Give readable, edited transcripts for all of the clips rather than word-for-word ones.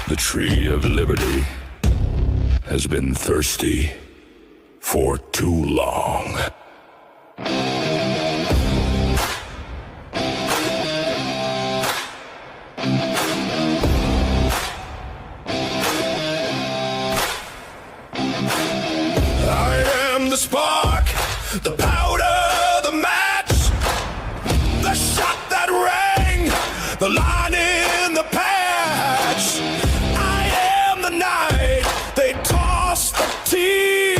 The tree of liberty has been thirsty for too long. I am the spark, the powder, the match, the shot that rang, the line in the patch. I am the night they tossed the tea,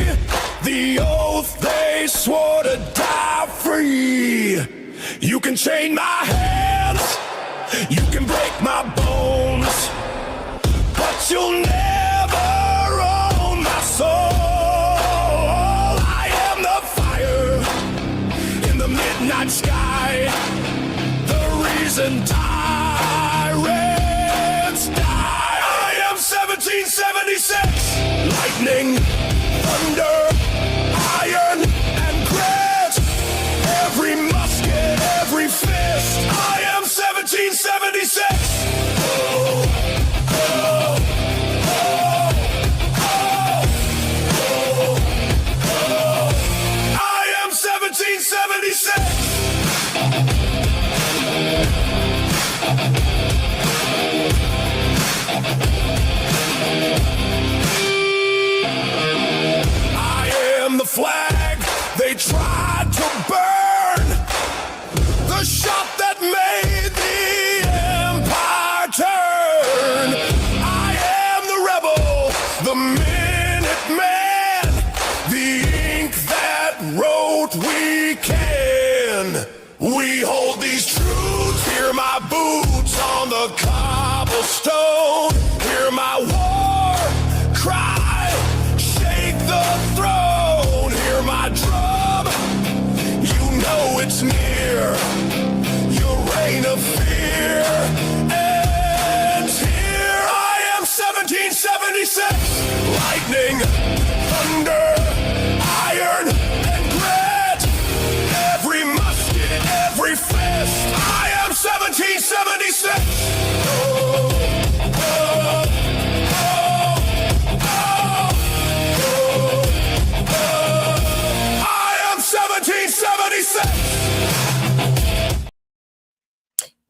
the oath they swore to die free. You can chain my hands, you can break my bones, but you'll never own my soul. I am the fire in the midnight sky, the reason tyrants die. I am 1776, lightning, thunder, iron, and grit. Every musket, every fist. I am 1776. Oh, oh, oh, oh, oh. I am 1776. The flag they tried to burn, the shot that made the empire turn. I am the rebel, the Minuteman, the ink that wrote we can. We hold these truths. Hear my boots on the cobblestone, hear my war cry, shake the throne. Hear my drum, you know it's near. Your reign of fear ends here. I am 1776. Lightning, thunder, iron, and grit. Every musket, every fist. I am 1776. Oh, oh, oh, oh, oh. 1776.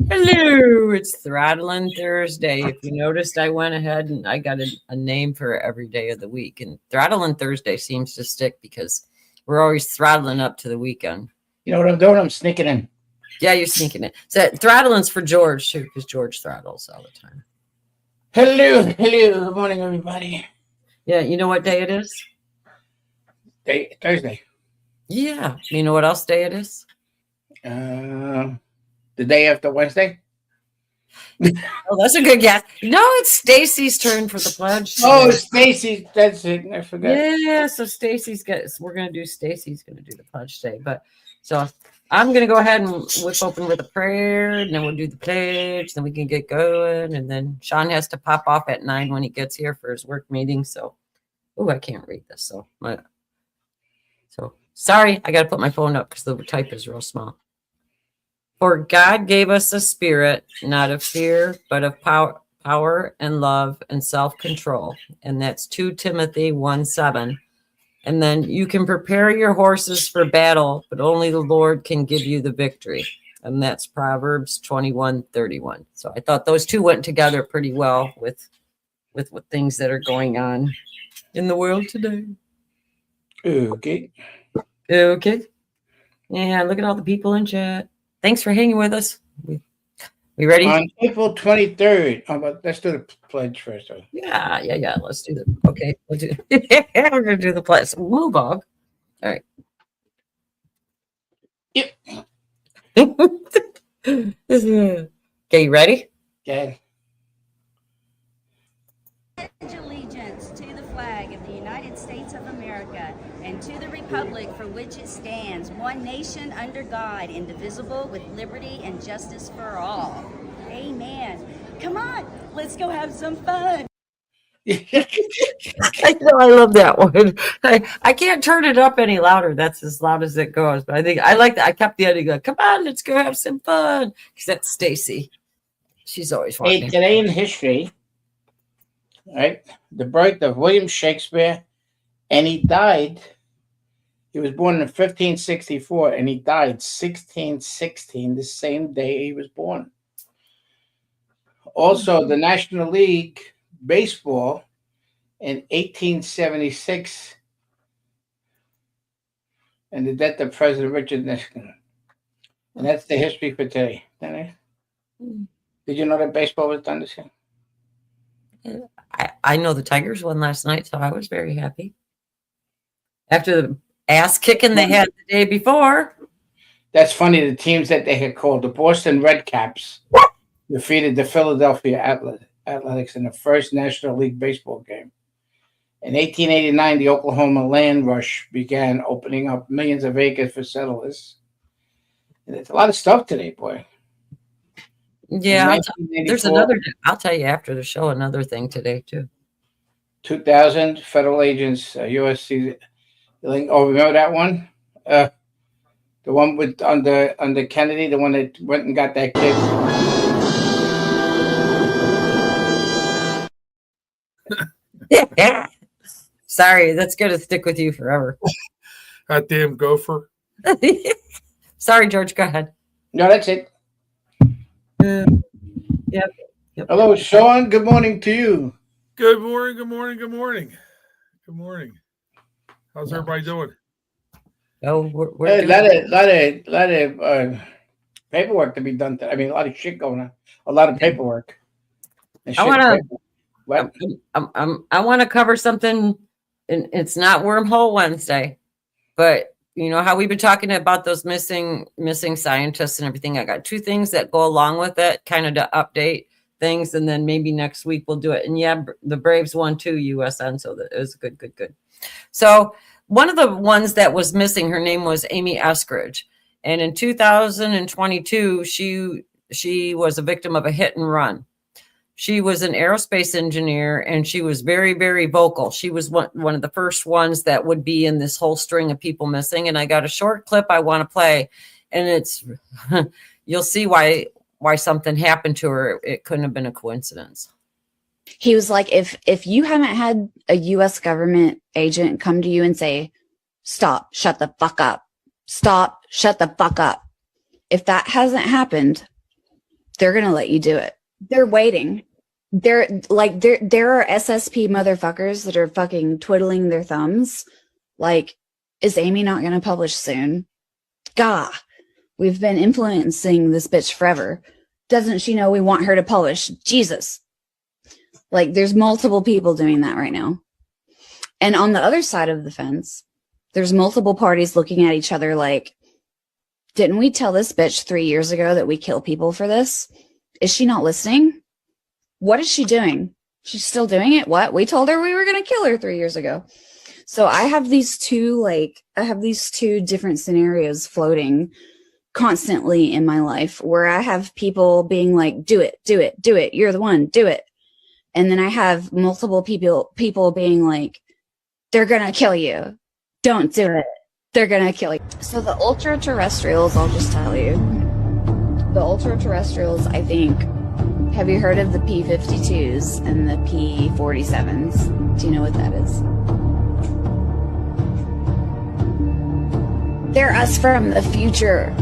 Hello, it's Throttling Thursday. If you noticed, I went ahead and I got a name for every day of the week. And Throttling Thursday seems to stick because we're always throttling up to the weekend. You know what I'm doing? I'm sneaking in. Yeah, you're sneaking in. So throttling's for George, too, because George throttles all the time. Hello. Good morning, everybody. Yeah, you know what day it is? Thursday. Yeah. You know what else day it is? The day after Wednesday. Oh, that's a good guess. No, it's Stacy's turn for the pledge today. Oh, Stacy, that's it. I forgot. Yeah, so we're gonna do Stacy's gonna do the pledge today. But so I'm gonna go ahead and whip open with a prayer, and then we'll do the pledge, then we can get going, and then Sean has to pop off at 9 when he gets here for his work meeting. So I can't read this. So sorry, I gotta put my phone up because the type is real small. For God gave us a spirit, not of fear, but of power and love and self-control. And that's 2 Timothy 1:7. And then you can prepare your horses for battle, but only the Lord can give you the victory. And that's Proverbs 21:31. So I thought those two went together pretty well with what things that are going on in the world today. Okay. Yeah, look at all the people in chat. Thanks for hanging with us. We ready? On April 23rd. Let's do the pledge first. Though. Yeah. Let's do the. Okay, we're gonna do the pledge. Move on. All right. Yep. Okay, you ready? Okay. Pledge allegiance to the flag of the United States of America and to the republic for which it stands, one nation under God, indivisible, with liberty and justice for all. Amen. Come on, let's go have some fun. I know, I love that one. I can't turn it up any louder. That's as loud as it goes. But I think I like that. I kept the ending like, come on, let's go have some fun. Because that's Stacy. She's always wanting. Hey, today in history, right? The birth of William Shakespeare, and he died. He was born in 1564, and he died 1616, the same day he was born. Also, the National League Baseball in 1876, and the death of President Richard Nixon. And that's the history for today. Did you know that baseball was done this year? I know the Tigers won last night, so I was very happy. After the ass kicking they had the day before. That's funny. The teams that they had called the Boston Red Caps defeated the Philadelphia Athletics in the first National League Baseball game. In 1889, the Oklahoma land rush began, opening up millions of acres for settlers. And there's a lot of stuff today, boy. Yeah, there's another. I'll tell you after the show another thing today too. 2000 federal agents, USC. Oh, remember that one? The one with under Kennedy, the one that went and got that kid. Sorry, that's going to stick with you forever. That damn gopher. Sorry, George. Go ahead. No, that's it. Yep. Hello, Sean. Good morning to you. Good morning. Good morning. Good morning. Good morning. How's everybody doing? Oh, we're a lot of paperwork to be done. I mean, a lot of shit going on. A lot of paperwork. I want to cover something, and it's not Wormhole Wednesday, but you know how we've been talking about those missing scientists and everything. I got two things that go along with it, kind of to update things, and then maybe next week we'll do it. And yeah, the Braves won too, USN, so that it was good. So one of the ones that was missing, her name was Amy Eskridge, and in 2022 she was a victim of a hit and run. She was an aerospace engineer, and she was very, very vocal. She was one of the first ones that would be in this whole string of people missing. And I got a short clip I want to play, and it's you'll see why something happened to her. It couldn't have been a coincidence. He was like, if you haven't had a U.S. government agent come to you and say, stop, shut the fuck up, stop, shut the fuck up. If that hasn't happened, they're going to let you do it. They're waiting. There are SSP motherfuckers that are fucking twiddling their thumbs. Like, is Amy not going to publish soon? Gah, we've been influencing this bitch forever. Doesn't she know we want her to publish? Jesus. Like, there's multiple people doing that right now. And on the other side of the fence, there's multiple parties looking at each other like, didn't we tell this bitch 3 years ago that we kill people for this? Is she not listening? What is she doing? She's still doing it? What? We told her we were going to kill her 3 years ago. So I have these two different scenarios floating constantly in my life where I have people being like, do it. You're the one, do it. And then I have multiple people being like, they're going to kill you. Don't do it. They're going to kill you. So the ultra-terrestrials, I'll just tell you. The ultra-terrestrials, I think, have you heard of the P-52s and the P-47s? Do you know what that is? They're us from the future.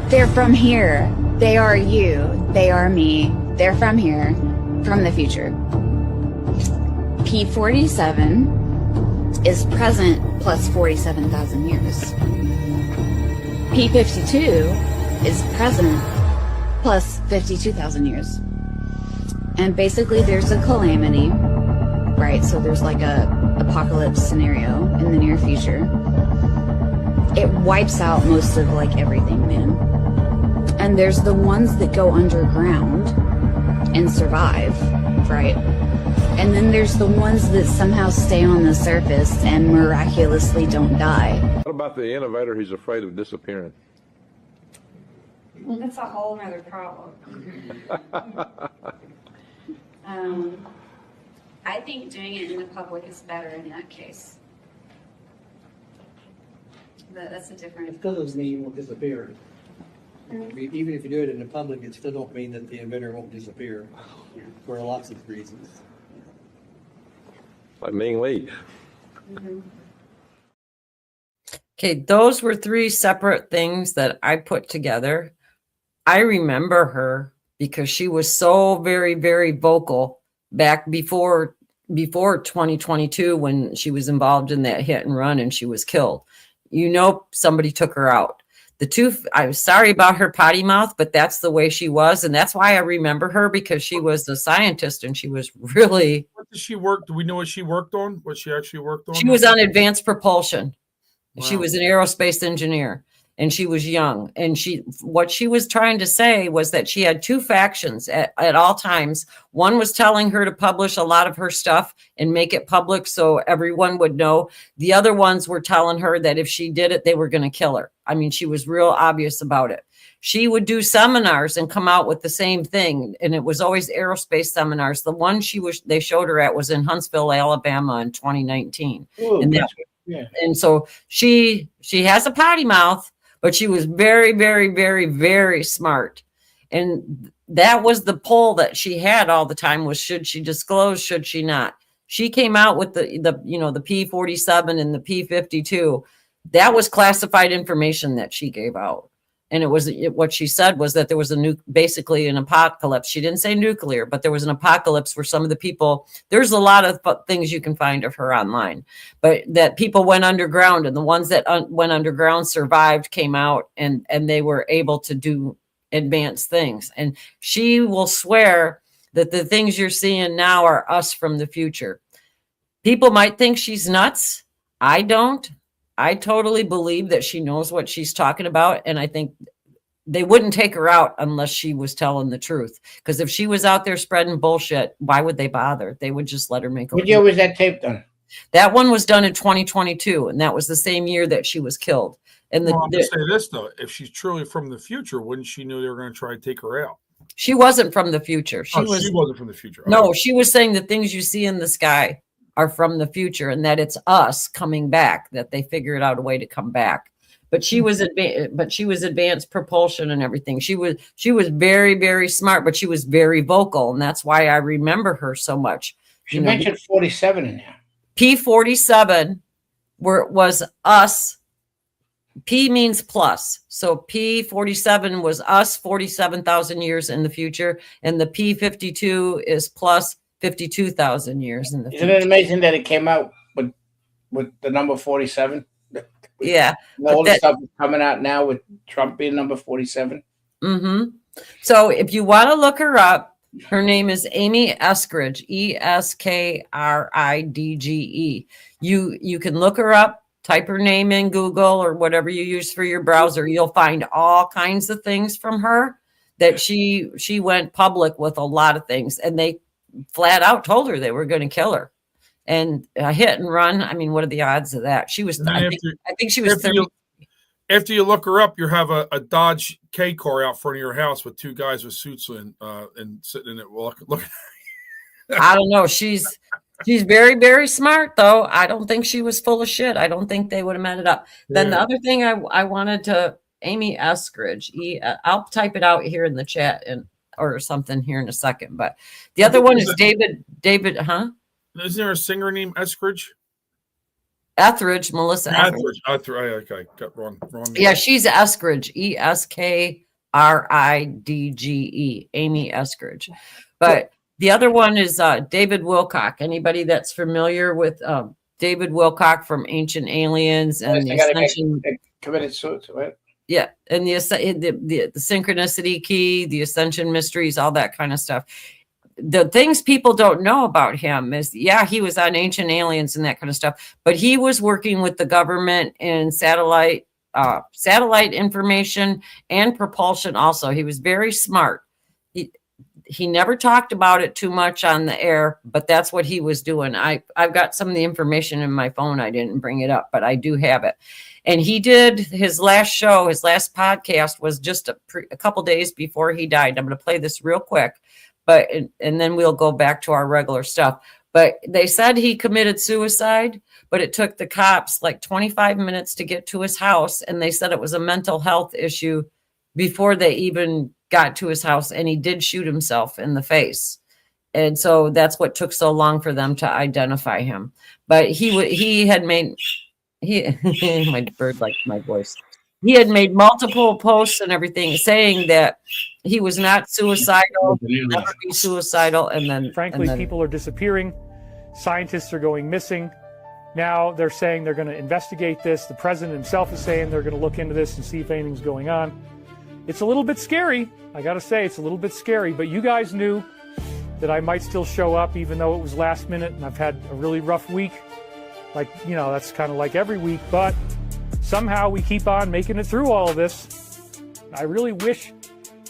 They're from here. They are you. They are me. They're from here, from the future. P-47 is present plus 47,000 years. P-52 is present plus 52,000 years. And basically there's a calamity, right? So there's like a apocalypse scenario in the near future. It wipes out most of like everything, man. And there's the ones that go underground and survive, right? And then there's the ones that somehow stay on the surface and miraculously don't die. What about the innovator who's afraid of disappearing? Well, that's a whole other problem. I think doing it in the public is better in that case. But that's a different... It still doesn't mean you won't disappear. Even if you do it in the public, it still don't mean that the inventor won't disappear for lots of reasons. Like Ming Lee. Okay, those were three separate things that I put together. I remember her because she was so very, very vocal back before 2022 when she was involved in that hit and run and she was killed. You know, somebody took her out. I was sorry about her potty mouth, but that's the way she was. And that's why I remember her, because she was a scientist and she was really. What did she work? Do we know what she worked on? What she actually worked on? She was on advanced propulsion. Wow. She was an aerospace engineer and she was young. And what she was trying to say was that she had two factions at all times. One was telling her to publish a lot of her stuff and make it public so everyone would know. The other ones were telling her that if she did it, they were going to kill her. I mean, she was real obvious about it. She would do seminars and come out with the same thing. And it was always aerospace seminars. The one they showed her at was in Huntsville, Alabama in 2019. Ooh, And yeah. And so she has a potty mouth, but she was very, very, very, very smart. And that was the poll that she had all the time was, should she disclose? Should she not? She came out with the P-47 and the P-52. That was classified information that she gave out. And what she said was that there was basically an apocalypse. She didn't say nuclear, but there was an apocalypse where some of the people, there's a lot of things you can find of her online, but that people went underground, and the ones that went underground survived, came out, and they were able to do advanced things. And she will swear that the things you're seeing now are us from the future. People might think she's nuts. I don't. I totally believe that she knows what she's talking about. And I think they wouldn't take her out unless she was telling the truth. Because if she was out there spreading bullshit, why would they bother? They would just let her make. What year was that tape done? That one was done in 2022. And that was the same year that she was killed. And I'm going to say this, though. If she's truly from the future, wouldn't she know they were going to try to take her out? She wasn't from the future. She wasn't from the future. No, she was saying the things you see in the sky are from the future, and that it's us coming back, that they figured out a way to come back. But she was advanced propulsion and everything. She was very, very smart, but she was very vocal, and that's why I remember her so much. She mentioned 47 in there. P-47 was us. P means plus. So P-47 was us 47,000 years in the future, and the P-52 is plus 52,000 years in the future. Isn't it amazing that it came out with the number 47? Yeah. All the stuff is coming out now with Trump being number 47. Mm-hmm. So if you want to look her up, her name is Amy Eskridge, Eskridge. You can look her up, type her name in Google or whatever you use for your browser. You'll find all kinds of things from her that she went public with, a lot of things, and they flat out told her they were going to kill her. And a hit and run, I mean, what are the odds of that? She was, I think she was 30. After you look her up, you have a Dodge K car out front of your house with two guys with suits and sitting in it. Look. I don't know. She's very, very smart, though. I don't think she was full of shit. I don't think they would have met it up. Yeah. Then the other thing I wanted to, Amy Eskridge, I'll type it out here in the chat or something here in a second. But the other one is David, huh? Isn't there a singer named Eskridge? Etheridge, Melissa Etheridge. Okay, got wrong. Yeah, she's Eskridge, Eskridge, Amy Eskridge. But the other one is David Wilcock. Anybody that's familiar with David Wilcock from Ancient Aliens and the Ascension? Committed suicide. Yeah, and the synchronicity key, the Ascension mysteries, all that kind of stuff. The things people don't know about him is, yeah, he was on Ancient Aliens and that kind of stuff, but he was working with the government in satellite information and propulsion also. He was very smart. He never talked about it too much on the air, but that's what he was doing. I've got some of the information in my phone. I didn't bring it up, but I do have it. And he did his last show, his last podcast was just a couple days before he died. I'm going to play this real quick. And then we'll go back to our regular stuff. But they said he committed suicide, but it took the cops like 25 minutes to get to his house. And they said it was a mental health issue before they even got to his house. And he did shoot himself in the face. and so that's what took so long for them to identify him. But he had made my bird likes my voice. He had made multiple posts and everything saying that he was not suicidal, never be suicidal, and then Frankly, people are disappearing. Scientists are going missing. Now they're saying they're going to investigate this. The president himself is saying they're going to look into this and see if anything's going on. It's a little bit scary. I got to say, it's a little bit scary. But you guys knew that I might still show up, even though it was last minute and I've had a really rough week. Like, you know, that's kind of like every week. But somehow we keep on making it through all of this. I really wish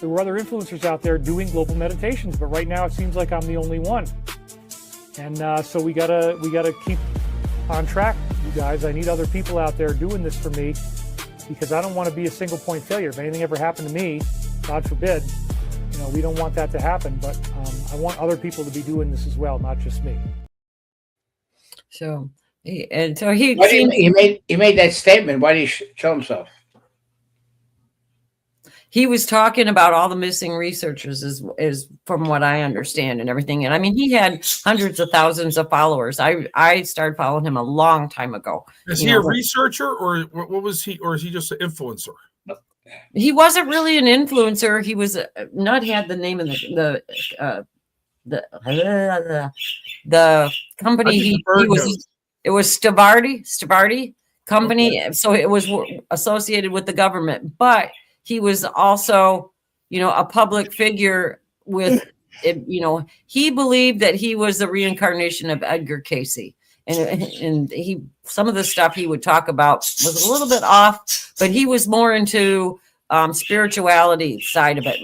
there were other influencers out there doing global meditations, but right now it seems like I'm the only one. And so we gotta keep on track, you guys. I need other people out there doing this for me, because I don't want to be a single point failure. If anything ever happened to me, God forbid, you know, we don't want that to happen. But I want other people to be doing this as well, not just me. so he made that statement. Why did he show himself? he was talking about all the missing researchers, is from what I understand and everything. And I mean, he had hundreds of thousands of followers. I started following him a long time ago. Is he a researcher, or what was he, or is he just an influencer? He wasn't really an influencer. He was not had the name of the company he was. It was Stavardi company. Okay. So it was associated with the government, but he was also, you know, a public figure with, you know, he believed that he was the reincarnation of Edgar Casey. And he, some of the stuff he would talk about was a little bit off, but he was more into spirituality side of it.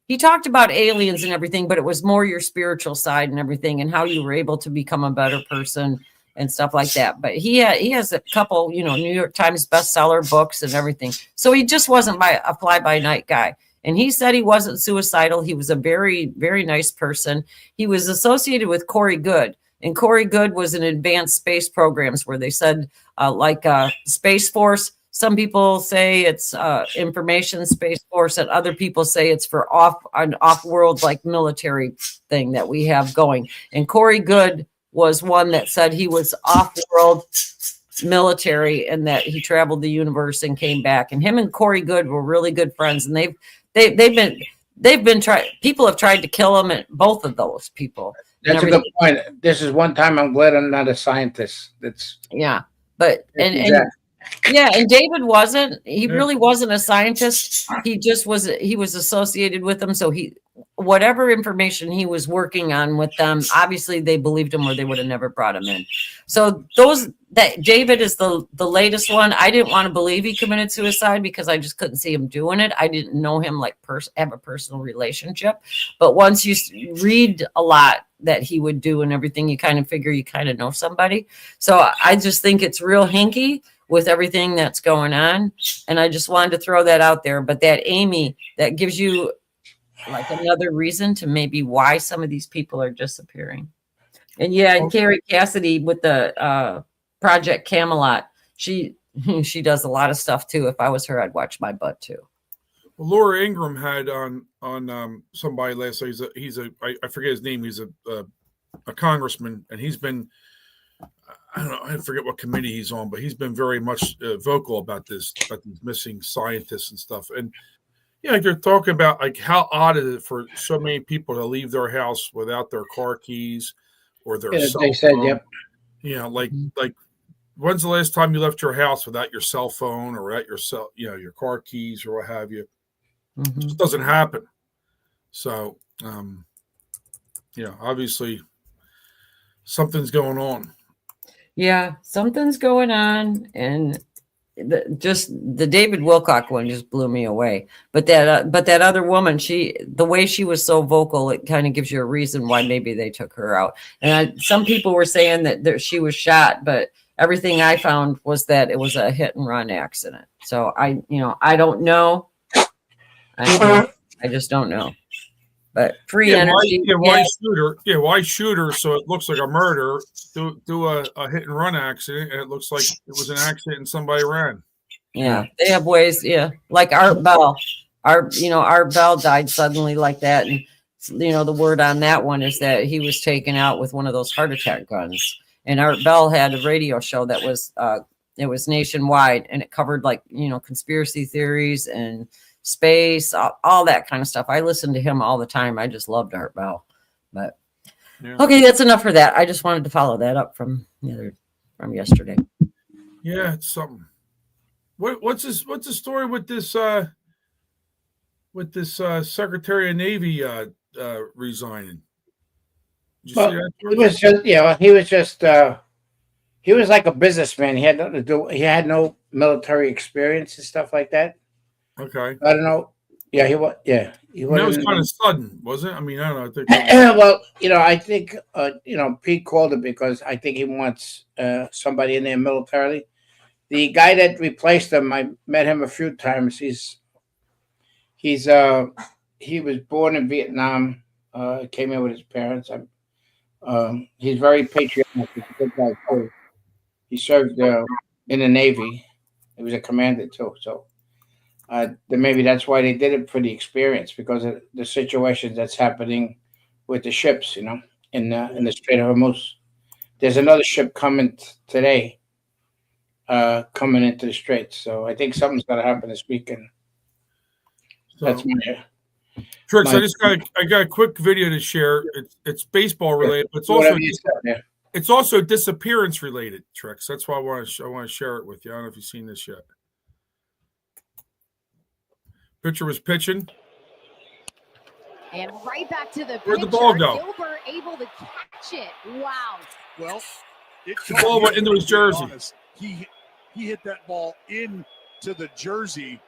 He talked about aliens and everything, but it was more your spiritual side and everything, and how you were able to become a better person and stuff like that. But he has a couple, you know, New York Times bestseller books and everything. So he just wasn't a fly-by-night guy. And he said he wasn't suicidal. He was a very, very nice person. He was associated with Corey Goode. And Corey Goode was in advanced space programs where they said, Space Force. Some people say it's information Space Force, and other people say it's for off-world, like military thing that we have going. And Corey Goode was one that said he was off-world military and that he traveled the universe and came back. And him and Corey Goode were really good friends. And they've been trying. People have tried to kill him, and both of those people. That's a good point. This is one time I'm glad I'm not a scientist. But and David wasn't. He really wasn't a scientist. He just was. He was associated with them. So whatever information he was working on with them, obviously they believed him, or they would have never brought him in. So that David is the latest one. I didn't want to believe he committed suicide because I just couldn't see him doing it. I didn't know him like have a personal relationship. But once you read a lot that he would do and everything, you kind of figure you kind of know somebody. So I just think it's real hinky with everything that's going on. And I just wanted to throw that out there. But that Amy, that gives you like another reason to maybe why some of these people are disappearing. And Carrie Cassidy with the Project Camelot, she does a lot of stuff too. If I was her, I'd watch my butt too. Well, Laura Ingraham had on somebody last night. I forget his name. He's a congressman, and he's been, I don't know, I forget what committee he's on, but he's been very much vocal about these missing scientists and stuff. And they're talking about like how odd is it for so many people to leave their house without their car keys or their cell phone. They said, yep. Like when's the last time you left your house without your cell phone or without your car keys or what have you? Mm-hmm. It just doesn't happen. So, obviously something's going on. Yeah, something's going on, and the David Wilcock one just blew me away. But that other woman, the way she was so vocal, it kind of gives you a reason why maybe they took her out. And some people were saying that she was shot, but everything I found was that it was a hit and run accident. So I don't know. I just don't know. But free energy. Why shoot her so it looks like a murder? Do a hit and run accident, and it looks like it was an accident and somebody ran. Yeah, they have ways. Yeah, like Art Bell. Art Bell died suddenly like that, and the word on that one is that he was taken out with one of those heart attack guns. And Art Bell had a radio show that was it was nationwide, and it covered like conspiracy theories and space, all that kind of stuff. I listened to him all the time. I just loved Art Bell. But okay, that's enough for that. I just wanted to follow that up from yesterday. Yeah, it's something. What's the story with this Secretary of Navy resigning? Did you see that? He was like a businessman. He had nothing to do. He had no military experience and stuff like that. Okay. I don't know. Yeah, he was. Yeah, that was kind of sudden, wasn't it? I mean, I don't know. Well, I think Pete called it because I think he wants somebody in there militarily. The guy that replaced him, I met him a few times. He was born in Vietnam. Came here with his parents. He's very patriotic. He's a good guy too. He served in the Navy. He was a commander too. So maybe that's why they did it, for the experience, because of the situations that's happening with the ships. In the Strait of Hormuz. There's another ship coming today. Coming into the Straits. So I think something's going to happen this weekend. So, that's my Tricks. I got a quick video to share. It's baseball related, but it's also disappearance related. Tricks. That's why I want to share it with you. I don't know if you've seen this yet. Pitcher was pitching. And right back to the Where'd pitcher. the ball go? Gilbert able to catch it. Wow. Well, the ball went into his jersey. He hit that ball into the jersey,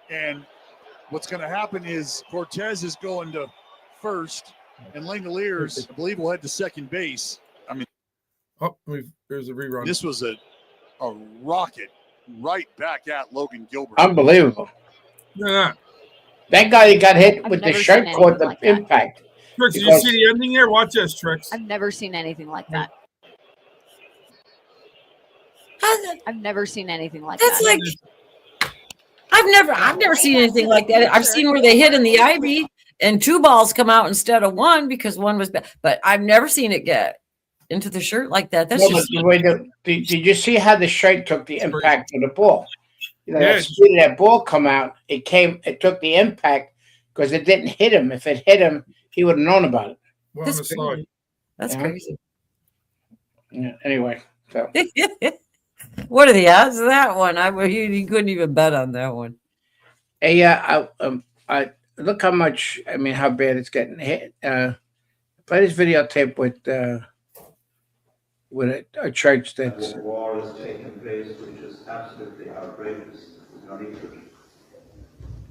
and what's going to happen is Cortez is going to first, and Langoliers, I believe, will head to second base. I mean, there's a rerun. This was a rocket right back at Logan Gilbert. Unbelievable. Yeah. That guy got hit with the shirt caught the impact. Tricks, did you see the ending there? Watch this, Tricks. I've never seen anything like that. I've never seen anything like That's that. like I've never seen anything like that. I've seen where they hit in the ivy and 2 balls come out instead of 1 because 1 was bad. But I've never seen it get into the shirt like that. That's just did you see how the shirt took the impact of the ball? That speed of that ball come out, it took the impact because it didn't hit him. If it hit him, he would have known about it. That's crazy. Yeah, anyway, so what are the odds of that one? You couldn't even bet on that one. Hey, I look how much. I mean, how bad it's getting hit. Play this videotape with a church that's. War is taking place, which is absolutely outrageous. It's not equal.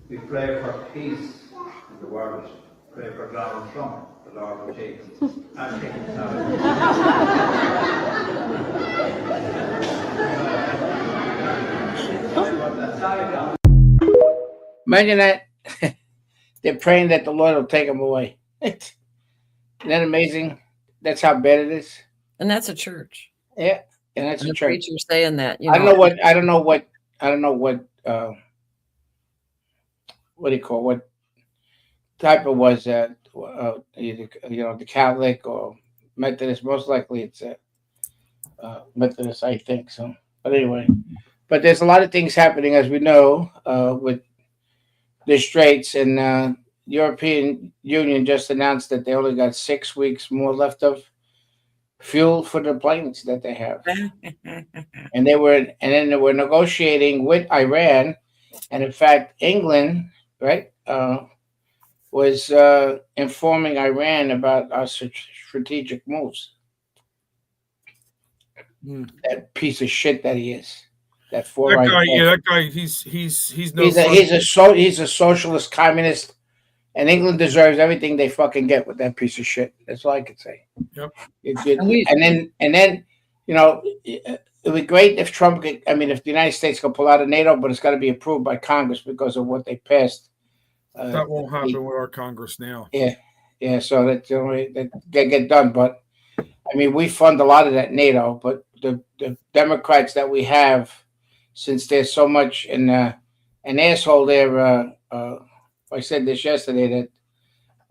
We pray for peace in the world. Pray for Donald Trump. The Lord will take him. I'll take him now. Imagine that. They're praying that the Lord will take them away. Isn't that amazing? That's how bad it is. And that's a church. Yeah, and that's a church. Preacher saying that. I don't know what do you call what type it was that either the Catholic or Methodist. Most likely it's Methodist, I think so. But anyway, there's a lot of things happening, as we know, with the Straits, and European Union just announced that they only got 6 weeks more left of fuel for the planes that they have. and then they were negotiating with Iran, and in fact England, right, was informing Iran about our strategic moves. That piece of shit that he is. That guy. He's a socialist communist, and England deserves everything they fucking get with that piece of shit. That's all I could say. Yep. And then it would be great if Trump could, if the United States could pull out of NATO, but it's got to be approved by Congress because of what they passed. That won't happen with our Congress now. Yeah. So that's the only way that get done. But we fund a lot of that NATO, but the Democrats that we have, since there's so much an asshole there. I said this yesterday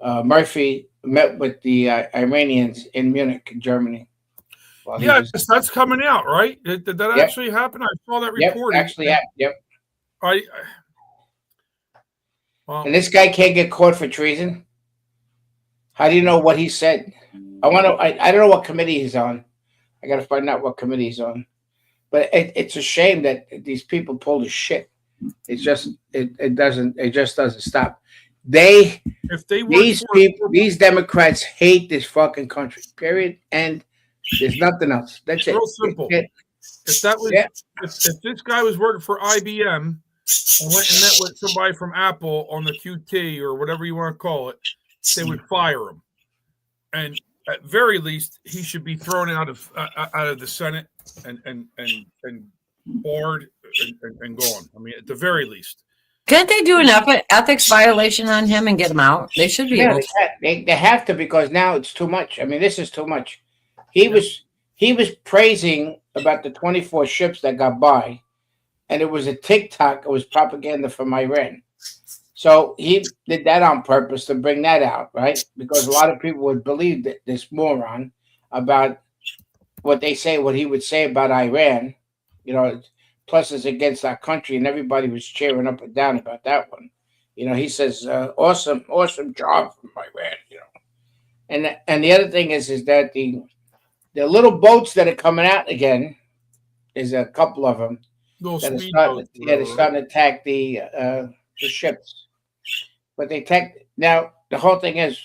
Murphy met with the Iranians in Munich, Germany. Yeah, that's coming out, right? Did that Yep. actually happen? I saw that Yep, report. actually happened. Yep. Well, And this guy can't get caught for treason. How do you know what he said? I don't know what committee he's on. I got to find out what committee he's on. But it's a shame that these people pull the shit. It's just it just doesn't stop. These Democrats hate this fucking country. Period. And there's nothing else. That's it. Real simple. If that was if this guy was working for IBM and went and met with somebody from Apple on the QT or whatever you want to call it, they would fire him. And at very least, he should be thrown out of the Senate and barred and gone. I mean, at the very least. Can't they do an ethics violation on him and get him out? They should be able to. They have to, because now it's too much. I mean, this is too much. He was praising about the 24 ships that got by, and it was a TikTok. It was propaganda from Iran. So he did that on purpose to bring that out, right? Because a lot of people would believe that this moron about what he would say about Iran, plus it's against our country, and everybody was cheering up and down about that one. He says, awesome job from Iran, And the other thing is that the little boats that are coming out again, is a couple of them that are starting to attack the ships. But they attack now. The whole thing is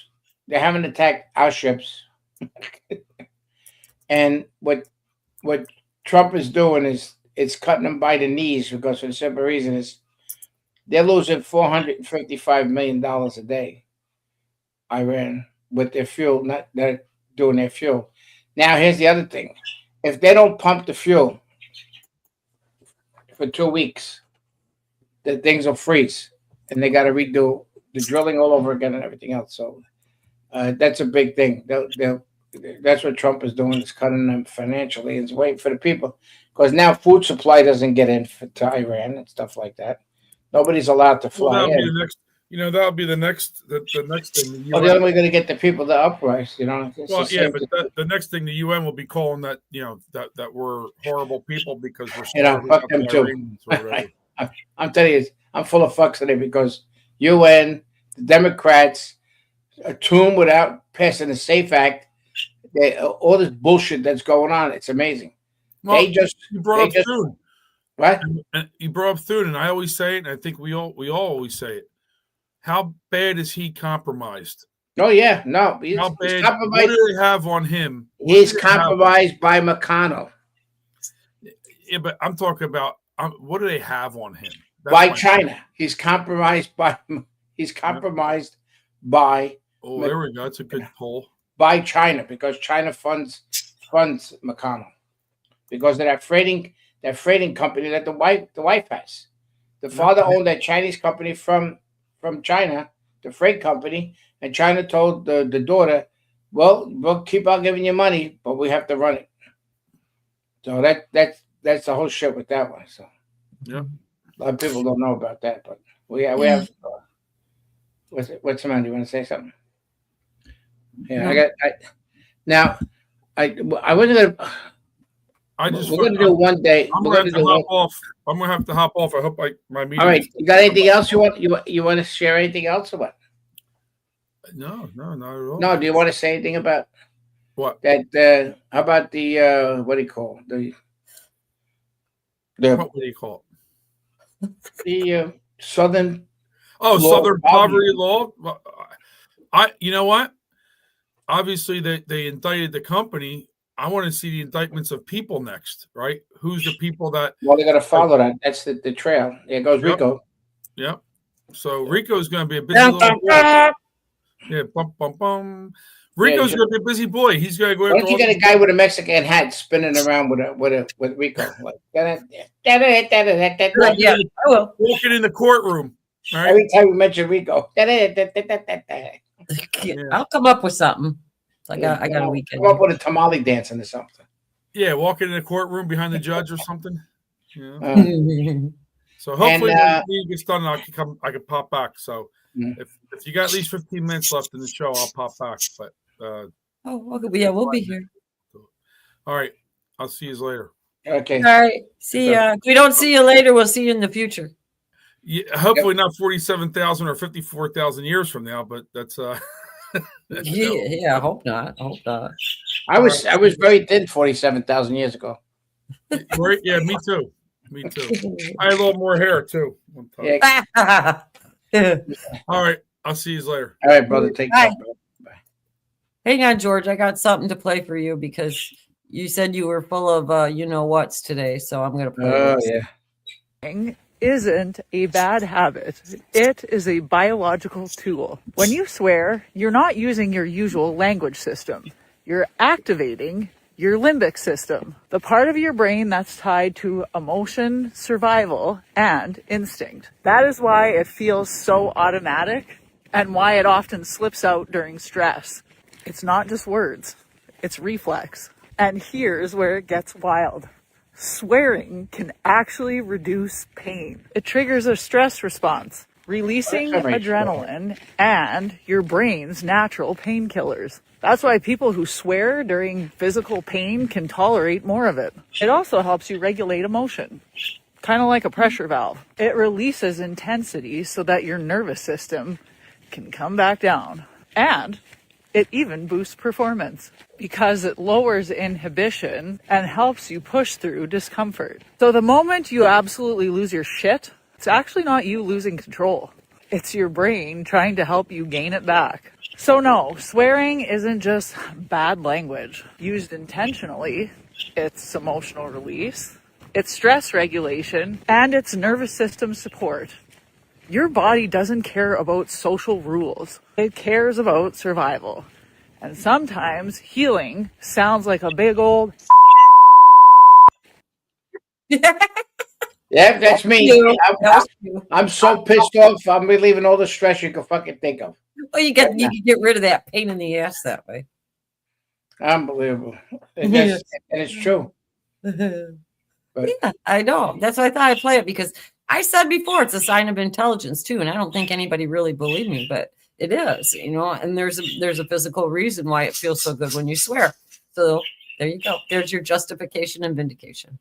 they haven't attacked our ships, and what Trump is doing is it's cutting them by the knees, because for the simple reason is they're losing $455 million a day. Iran, with their fuel, not they're doing their fuel. Now here's the other thing: if they don't pump the fuel for 2 weeks, the things will freeze, and they got to redo the drilling all over again and everything else. So that's a big thing. That's what Trump is doing, is cutting them financially. It's waiting for the people, because now food supply doesn't get in to Iran and stuff like that. Nobody's allowed to fly in. That'll be the next thing. Well, they're only going to get the people to uprise. Well, but the next thing the UN will be calling that that we're horrible people because we're fuck them too. I'm telling you, I'm full of fucks today, because UN, the Democrats, a tomb without passing the SAFE Act, all this bullshit that's going on. It's amazing. Well, you brought up Thune. What? And you brought up Thune, and I always say it, and I think we all always say it. How bad is he compromised? Oh yeah, no. He's compromised. What do they have on him? He's compromised by McConnell. Yeah, but I'm talking about what do they have on him? By China. He's compromised by. Oh, there we go. That's a good poll. By China, because China funds McConnell, because of that freighting company that the wife has. The father owned that Chinese company from China, the freight company, and China told the daughter, "Well, we'll keep on giving you money, but we have to run it." So that's the whole shit with that one. So yeah, a lot of people don't know about that, but we have. What's the matter? Do you want to say something? Yeah, no. I wasn't gonna. We're gonna do one day. I'm gonna have to hop off. I'm gonna have to hop off. I hope my meeting. All right, you got anything else you want? You want to share anything else or what? No, not at all. No, do you want to say anything about what? That how about the what do you call the what do you call it? The Southern. Oh, Southern Poverty Law. You know what? Obviously, they indicted the company. I want to see the indictments of people next, right? Who's the people that? Well, they got to follow that. That's the trail. There goes Rico. Yep. So Rico's going to be a busy little boy. Yeah, bum bum bum. Rico's going to be a busy boy. He's going to go. Why don't you get a guy with a Mexican hat spinning around with Rico? Like, yeah, I will. Walking in the courtroom. Right? Every time we mention Rico, I'll come up with something. I got a weekend. Come up with a tamale dancing or something. Yeah, walking in the courtroom behind the judge or something. Yeah. So hopefully when the meeting gets done, I can pop back. So If you got at least 15 minutes left in the show, I'll pop back. But okay. Yeah, we'll be here. All right. I'll see you later. Okay. All right. See ya. If we don't see you later, we'll see you in the future. Yeah, hopefully not 47,000 or 54,000 years from now, but that's Yeah, I hope not. I hope not. I was very thin 47,000 years ago. Right? Yeah, me too. Me too. I had a little more hair too. One time. Yeah. All right. I'll see you later. All right, brother. Take care. Bye. Hang on, George. I got something to play for you because you said you were full of you know what's today, so I'm gonna play. Oh this. yeah. Isn't a bad habit. It is a biological tool. When you swear, you're not using your usual language system. You're activating your limbic system, the part of your brain that's tied to emotion, survival, and instinct. That is why it feels so automatic and why it often slips out during stress. It's not just words, it's reflex. And here's where it gets wild. Swearing can actually reduce pain. It triggers a stress response, releasing adrenaline and your brain's natural painkillers. That's why people who swear during physical pain can tolerate more of it. It also helps you regulate emotion, kind of like a pressure valve. It releases intensity so that your nervous system can come back down. And it even boosts performance because it lowers inhibition and helps you push through discomfort. So the moment you absolutely lose your shit, it's actually not you losing control. It's your brain trying to help you gain it back. So no, swearing isn't just bad language. Used intentionally, it's emotional release, it's stress regulation, and it's nervous system support. Your body doesn't care about social rules. It cares about survival. And sometimes healing sounds like a big old... Yeah, that's me. I'm so pissed off. I'm relieving all the stress you can fucking think of. Well, you can get rid of that pain in the ass that way. Unbelievable. And it's true. But, yeah, I know. That's why I thought I'd play it because I said before it's a sign of intelligence too, and I don't think anybody really believed me, but it is, you know. And there's a physical reason why it feels so good when you swear. So there you go. There's your justification and vindication.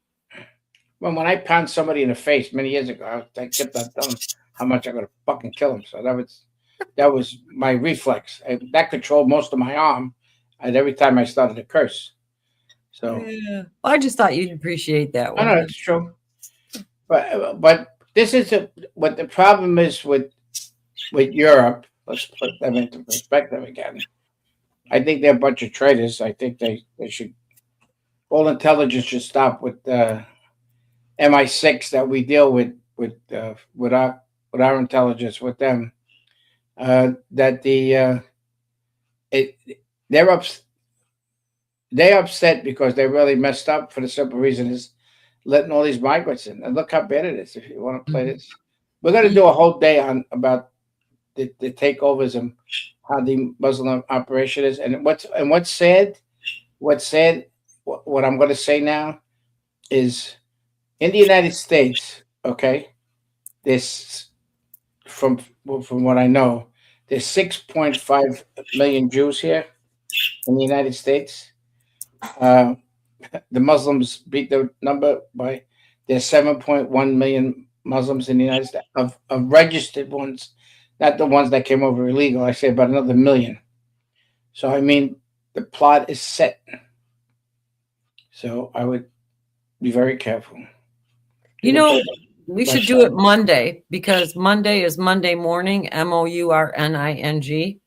well, when I pound somebody in the face many years ago, I kept on telling them how much I'm gonna fucking kill them. So that was my reflex. That controlled most of my arm, and every time I started to curse. So yeah. Well, I just thought you'd appreciate that one. I know it's true. But this is what the problem is with Europe. Let's put them into perspective again. I think they're a bunch of traitors. I think they should, all intelligence should stop with MI6 that we deal with our intelligence with them. They're upset because they really messed up for the simple reason is letting all these migrants in. And look how bad it is. If you want to play this, we're going to do a whole day about the takeovers and how the Muslim operation is. And what's sad, what I'm going to say now is in the United States, okay, there's from what I know, there's 6.5 million Jews here in the United States. The Muslims beat the number by there's 7.1 million Muslims in the United States of registered ones, not the ones that came over illegal. I say about another million. So I mean, the plot is set. So I would be very careful. You know, we should do it Monday because Monday is Monday morning, MOURNING.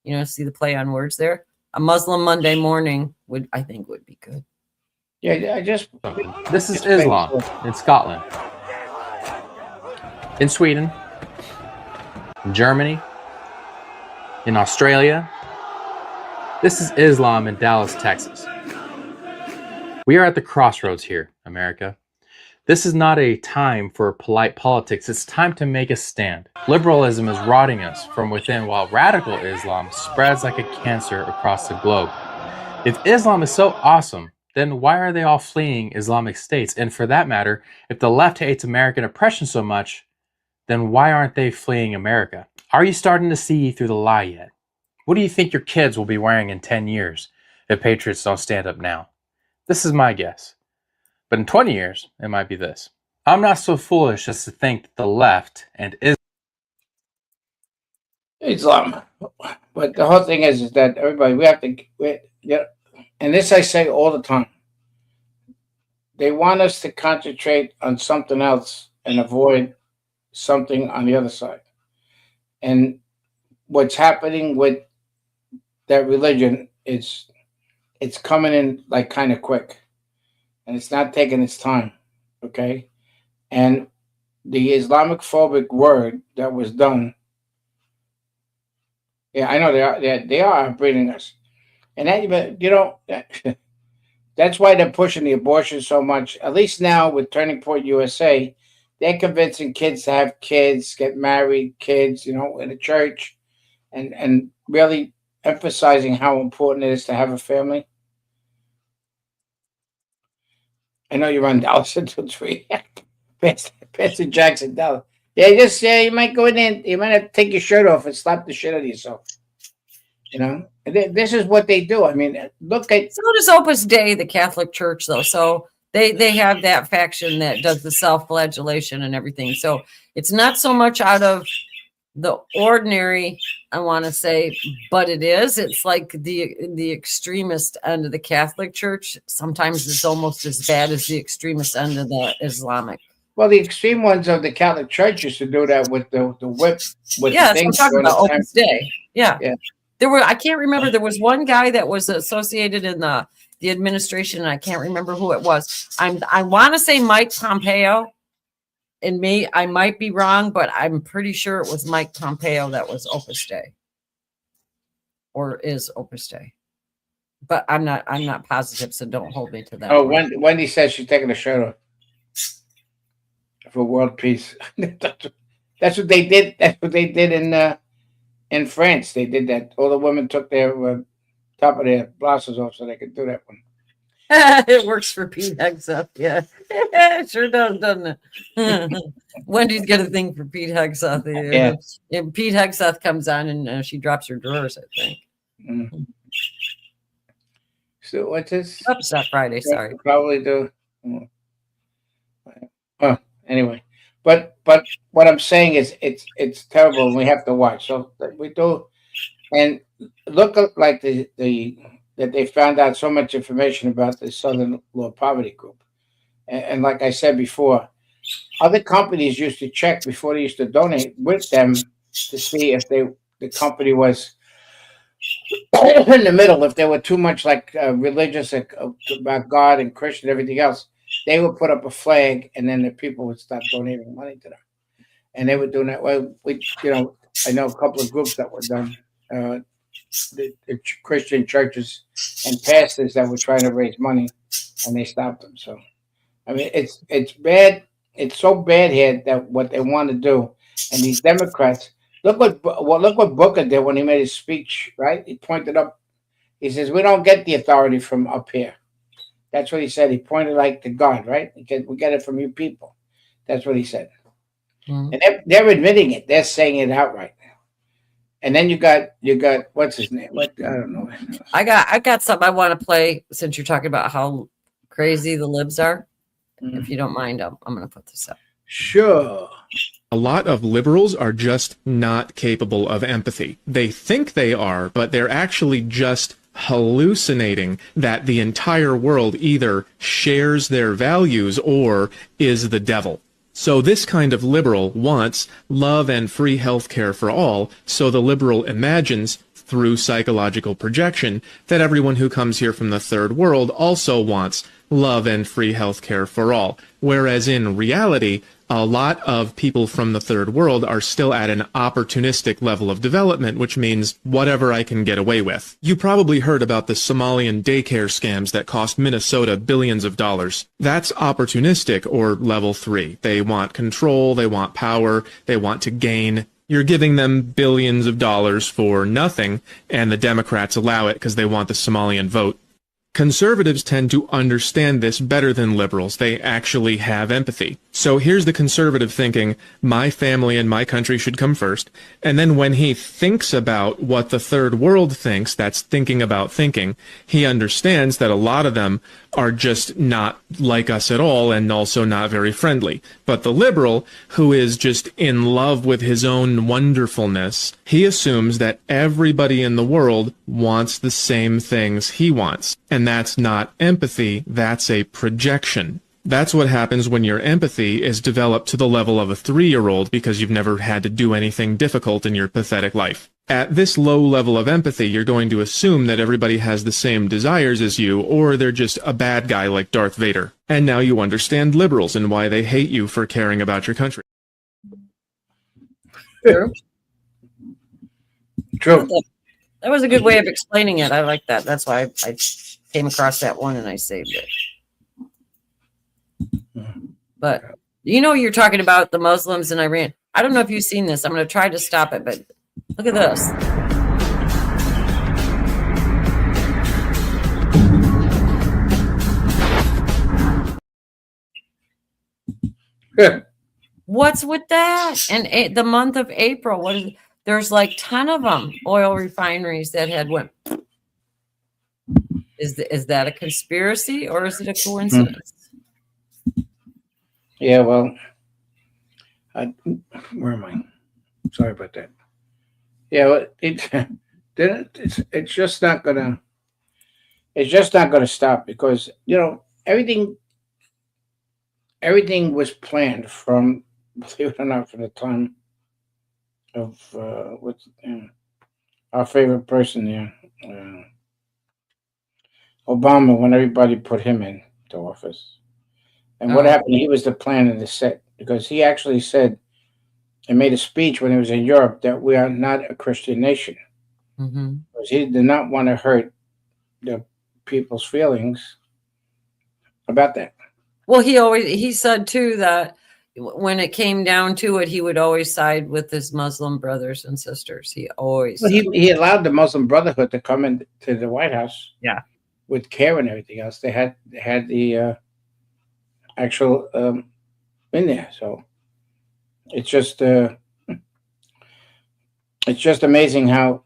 You know, see the play on words there. A Muslim Monday morning I think would be good. Yeah, I just. This is Islam in Scotland, in Sweden, in Germany, in Australia. This is Islam in Dallas, Texas. We are at the crossroads here, America. This is not a time for polite politics. It's time to make a stand. Liberalism is rotting us from within while radical Islam spreads like a cancer across the globe. If Islam is so awesome, then why are they all fleeing Islamic states? And for that matter, if the left hates American oppression so much, then why aren't they fleeing America? Are you starting to see through the lie yet? What do you think your kids will be wearing in 10 years if Patriots don't stand up now? This is my guess. But in 20 years, it might be this. I'm not so foolish as to think that the left and Islam. But the whole thing is that everybody, we have to, and this I say all the time. They want us to concentrate on something else and avoid something on the other side. And what's happening with that religion is it's coming in like kind of quick, and it's not taking its time. Okay, and the Islamic phobic word that was done. Yeah, I know they are breeding us, and that that's why they're pushing the abortion so much. At least now with Turning Point USA, they're convincing kids to have kids, get married, kids, in a church, and really emphasizing how important it is to have a family. I know you're on Dallas until 3. Pastor Jackson, Dallas. Yeah, you might go in there, you might have to take your shirt off and slap the shit out of yourself. And this is what they do. I mean, look at. So does Opus Dei, the Catholic Church, though. So they have that faction that does the self-flagellation and everything. So it's not so much out of the ordinary, I want to say, but it is. It's like the extremist end of the Catholic Church. Sometimes it's almost as bad as the extremist end of the Islamic. Well, the extreme ones of the Catholic Church used to do that with the whip. With yeah, the things I'm talking about Opus time. Dei. Yeah. I can't remember. There was one guy that was associated in the administration, and I can't remember who it was. I want to say Mike Pompeo. And I might be wrong, but I'm pretty sure it was Mike Pompeo that was Opus Dei, or is Opus Dei. But I'm not positive, so don't hold me to that. Oh, Wendy says she's taking a shirt off for world peace. That's what they did. That's what they did in France. They did that. All the women took their top of their blouses off so they could do that one. It works for Pete Hegseth. Yeah, it sure does, doesn't it? Wendy's got a thing for Pete Hegseth. Yeah. And Pete Hegseth comes on and she drops her drawers, I think. Mm. So what's this? Oops, not Friday. Sorry. Probably do. Oh, anyway, but what I'm saying is it's terrible, and we have to watch. So we do, and look like that they found out so much information about the Southern Law Poverty Group. And like I said before, other companies used to check before they used to donate with them to see if the company was in the middle, if they were too much like religious about God and Christian and everything else. They would put up a flag, and then the people would start donating money to them. And they were doing that. Well, I know a couple of groups that were done. The Christian churches and pastors that were trying to raise money, and they stopped them. So, I mean, it's bad. It's so bad here that what they want to do, and these Democrats. Look what Booker did when he made his speech. Right, he pointed up. He says, "We don't get the authority from up here." That's what he said. He pointed like to God. Right, we get it from you people. That's what he said, and they're admitting it. They're saying it outright. And then you got what's his name? I don't know. I got something I want to play since you're talking about how crazy the libs are. If you don't mind, I'm going to put this up. Sure. A lot of liberals are just not capable of empathy. They think they are, but they're actually just hallucinating that the entire world either shares their values or is the devil. So this kind of liberal wants love and free healthcare for all, so the liberal imagines, through psychological projection, that everyone who comes here from the third world also wants love and free healthcare for all. Whereas in reality, a lot of people from the third world are still at an opportunistic level of development, which means whatever I can get away with. You probably heard about the Somalian daycare scams that cost Minnesota billions of dollars. That's opportunistic, or level 3. They want control, they want power, they want to gain. You're giving them billions of dollars for nothing, and the Democrats allow it because they want the Somalian vote. Conservatives tend to understand this better than liberals. They actually have empathy. So here's the conservative thinking, my family and my country should come first. And then when he thinks about what the third world thinks, that's thinking about thinking, he understands that a lot of them are just not like us at all and also not very friendly. But the liberal, who is just in love with his own wonderfulness, he assumes that everybody in the world wants the same things he wants. And that's not empathy, that's a projection. That's what happens when your empathy is developed to the level of a 3-year-old because you've never had to do anything difficult in your pathetic life. At this low level of empathy, you're going to assume that everybody has the same desires as you, or they're just a bad guy like Darth Vader. And now you understand liberals and why they hate you for caring about your country. True. True. That was a good way of explaining it. I like that. That's why I came across that one and I saved it. But you're talking about the Muslims in Iran. I don't know if you've seen this. I'm going to try to stop it, but look at this. Good. What's with that? And the month of April, there's like 10 of them, oil refineries that had went. Is that a conspiracy or is it a coincidence? Yeah, well, where am I? Sorry about that. Yeah, well, it's just not gonna. It's just not gonna stop because everything was planned from, believe it or not, from the time of our favorite person there, Obama, when everybody put him into office. And what happened? He was the plan in the set because he actually said and made a speech when he was in Europe that we are not a Christian nation. Mm-hmm. Because he did not want to hurt the people's feelings about that. Well, he said too that when it came down to it, he would always side with his Muslim brothers and sisters. He always. Well, he allowed the Muslim Brotherhood to come into the White House. Yeah. With care and everything else, they had the actual in there. So it's just amazing how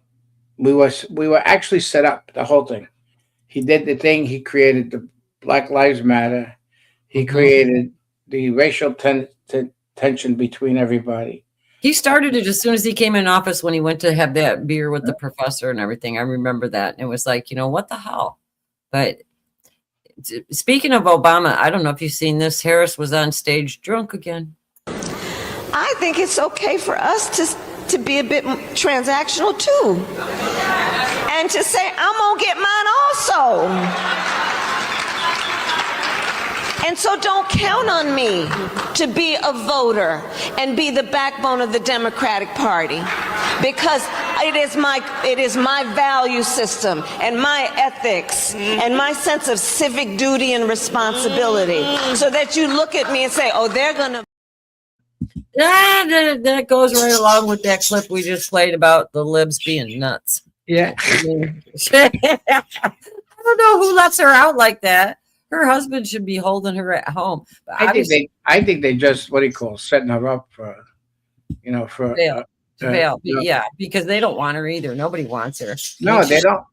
we were actually set up, the whole thing. He did the thing. He created the Black Lives Matter. He created the racial tension between everybody. He started it as soon as he came in office when he went to have that beer with the professor and everything. I remember that. And it was like, what the hell? But speaking of Obama, I don't know if you've seen this. Harris was on stage drunk again. I think it's okay for us to be a bit transactional too. And to say, I'm going to get mine also. And so don't count on me to be a voter and be the backbone of the Democratic Party, because it is my value system and my ethics and my sense of civic duty and responsibility, so that you look at me and say, oh, they're going to. That goes right along with that clip we just played about the libs being nuts. Yeah. I don't know who lets her out like that. Her husband should be holding her at home. But I think they just, what do you call, setting her up for, for fail. Yeah, because they don't want her either. Nobody wants her. No, they don't.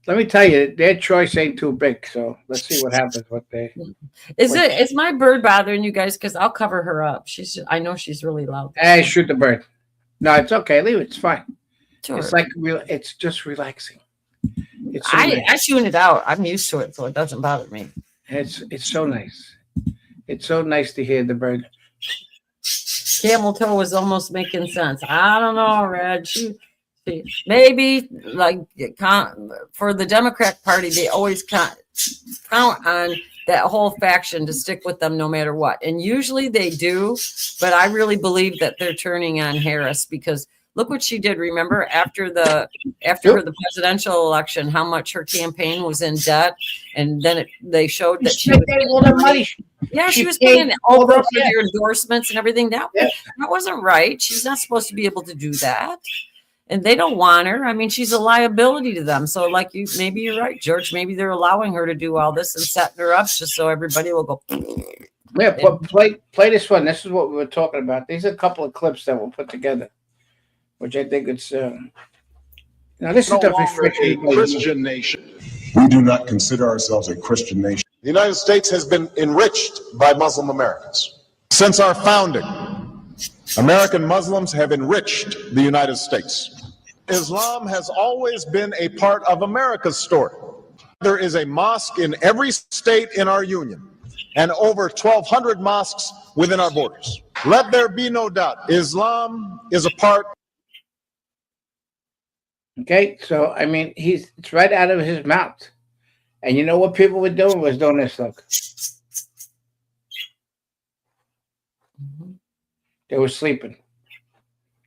Let me tell you, their choice ain't too big. So let's see what happens. Is my bird bothering you guys? Because I'll cover her up. I know she's really loud. Hey, shoot the bird. No, it's okay. Leave it. It's fine. Sure. It's like it's just relaxing. It's so I tune it out. I'm used to it, so it doesn't bother me. It's so nice. It's so nice to hear the bird. Camel toe was almost making sense. I don't know, Red. Maybe like for the Democrat Party, they always count on that whole faction to stick with them no matter what. And usually they do, but I really believe that they're turning on Harris because look what she did. Remember after her the presidential election, how much her campaign was in debt, and then they showed that she was paying all the money. Yeah, she was paying all those endorsements and everything. That wasn't right. She's not supposed to be able to do that. and they don't want her. I mean, she's a liability to them. So like maybe you're right, George. Maybe they're allowing her to do all this and setting her up just so everybody will go. Yeah, play this one. This is what we were talking about. These are a couple of clips that we'll put together, which I think it's. Now this is definitely a Christian nation. We do not consider ourselves a Christian nation. The United States has been enriched by Muslim Americans. Since our founding, American Muslims have enriched the United States. Islam has always been a part of America's story. There is a mosque in every state in our union and over 1,200 mosques within our borders. Let there be no doubt, Islam is a part. Okay, so I mean, it's right out of his mouth. And you know what people were doing? Was doing this, look. They were sleeping.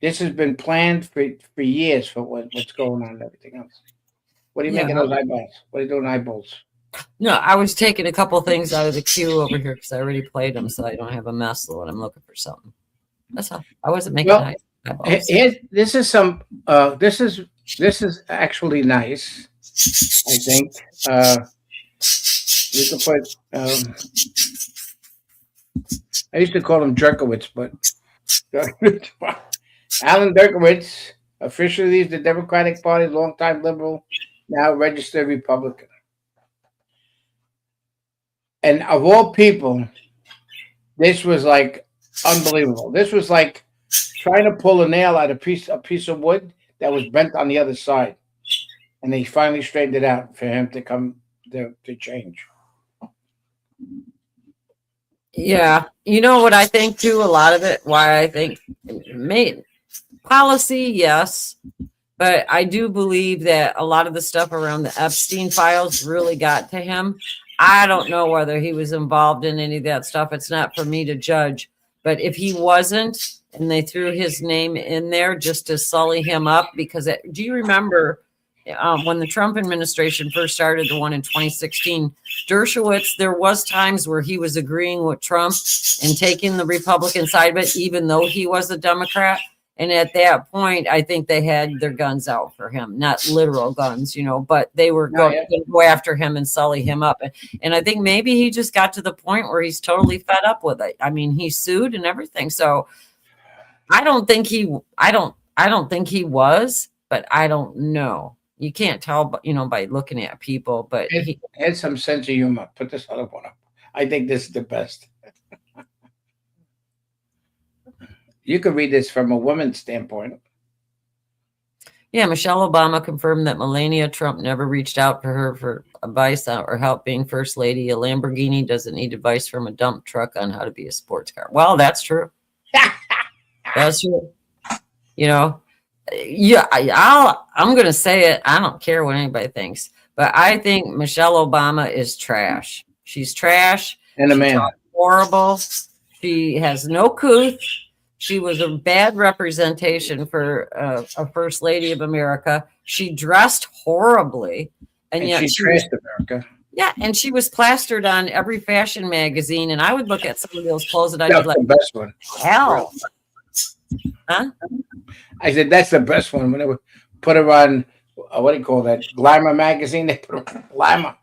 This has been planned for years for what's going on and everything else. What are you making those eyeballs? What are you doing eyeballs? No, I was taking a couple things out of the queue over here because I already played them, so I don't have a mess when I'm looking for something. That's all. I wasn't making eyeballs. This is some. This is actually nice. I think you can put. I used to call him Jerkowitz, but Alan Derkowitz officially leaves the Democratic Party, longtime liberal, now registered Republican. And of all people, this was like unbelievable. This was like trying to pull a nail out of a piece of wood that was bent on the other side. And they finally straightened it out for him to come to change. Yeah. You know what I think too? A lot of it, why I think policy, yes. But I do believe that a lot of the stuff around the Epstein files really got to him. I don't know whether he was involved in any of that stuff. It's not for me to judge. But if he wasn't, and they threw his name in there just to sully him up, because do you remember when the Trump administration first started, the one in 2016, Dershowitz, there was times where he was agreeing with Trump and taking the Republican side of it, even though he was a Democrat. And at that point, I think they had their guns out for him, not literal guns, but they were going to go after him and sully him up. And I think maybe he just got to the point where he's totally fed up with it. I mean, he sued and everything. So I don't think he was, but I don't know. You can't tell, by looking at people, but he had some sense of humor. Put this other one up. I think this is the best. You could read this from a woman's standpoint. Yeah, Michelle Obama confirmed that Melania Trump never reached out to her for advice or help being first lady. A Lamborghini doesn't need advice from a dump truck on how to be a sports car. Well, that's true. That's true. Yeah, I'm going to say it. I don't care what anybody thinks, but I think Michelle Obama is trash. She's trash. And a man. Horrible. She has no couth. She was a bad representation for a first lady of America. She dressed horribly. And yet she trashed America. Yeah, and she was plastered on every fashion magazine. And I would look at some of those clothes and I'd be like, the best one. Hell. Huh? I said, that's the best one. When they would put her on, what do you call that? Glamour magazine. They put her on Glamour.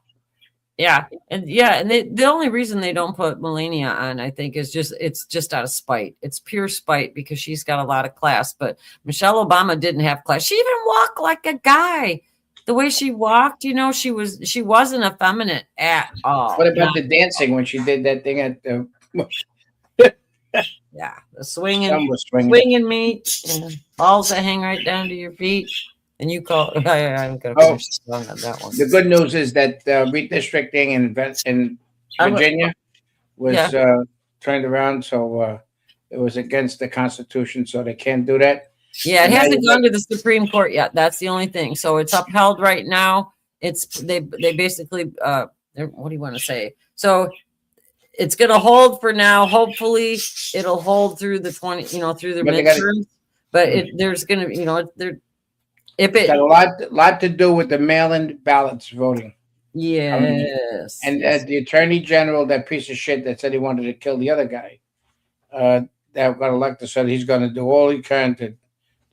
Yeah. And the only reason they don't put Melania on, I think, is it's just out of spite. It's pure spite because she's got a lot of class. But Michelle Obama didn't have class. She even walked like a guy. The way she walked, she wasn't effeminate at all. What about the dancing when she did that thing at the yeah, the swinging meat, balls that hang right down to your feet. And you call I'm going to finish the song on that one. The good news is that redistricting in Virginia was turned around, so it was against the Constitution, so they can't do that. Yeah, it hasn't gone to the Supreme Court yet. That's the only thing. So it's upheld right now. They basically what do you want to say? So it's going to hold for now. Hopefully, it'll hold through the through the midterms. But there's going to it's got a lot to do with the mail-in ballots voting. Yes. And the attorney general, that piece of shit that said he wanted to kill the other guy, that got elected, said he's going to do all he can to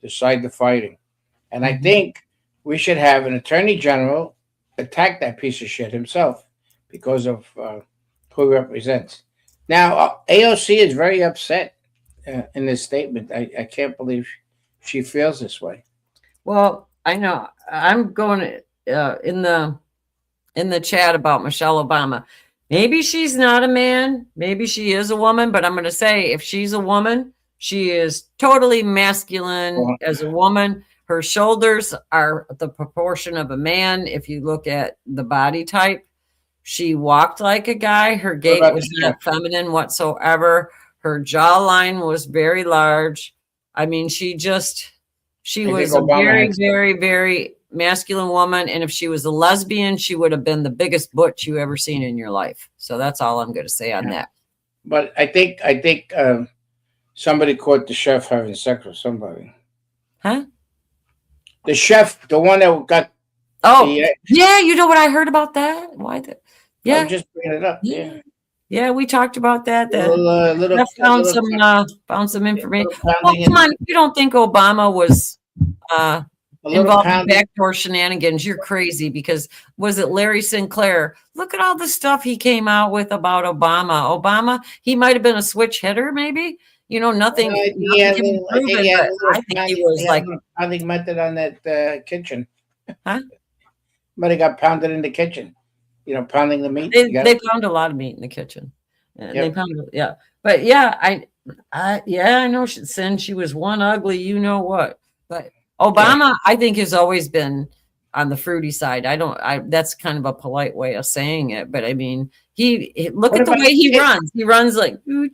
decide the fighting. And I think we should have an attorney general attack that piece of shit himself because of who he represents. Now, AOC is very upset in this statement. I can't believe she feels this way. Well, I know I'm going in the chat about Michelle Obama. Maybe she's not a man, maybe she is a woman, but I'm going to say if she's a woman, she is totally masculine as a woman. Her shoulders are the proportion of a man. If you look at the body type, she walked like a guy. Her gait was not feminine whatsoever. Her jawline was very large. I mean, she was a very, very, very masculine woman. And if she was a lesbian, she would have been the biggest butch you ever seen in your life. So that's all I'm going to say on that. But I think somebody caught the chef having sex with somebody. Huh? The chef, the one that got. Yeah. You know what I heard about that? Why? Yeah. I'm just bringing it up. Yeah. Yeah, we talked about that. Found some information. Well, come on, if you don't think Obama was involved in backdoor shenanigans, you're crazy. Because was it Larry Sinclair? Look at all the stuff he came out with about Obama. He might have been a switch hitter, maybe. Nothing. I think he was like pounding method on that kitchen. Huh? But he got pounded in the kitchen. Pounding the meat. They pound a lot of meat in the kitchen. They pound, but I know she was one ugly, you know what. But Obama, I think, has always been on the fruity side. That's kind of a polite way of saying it, but I mean, look at the way he runs. He runs like do,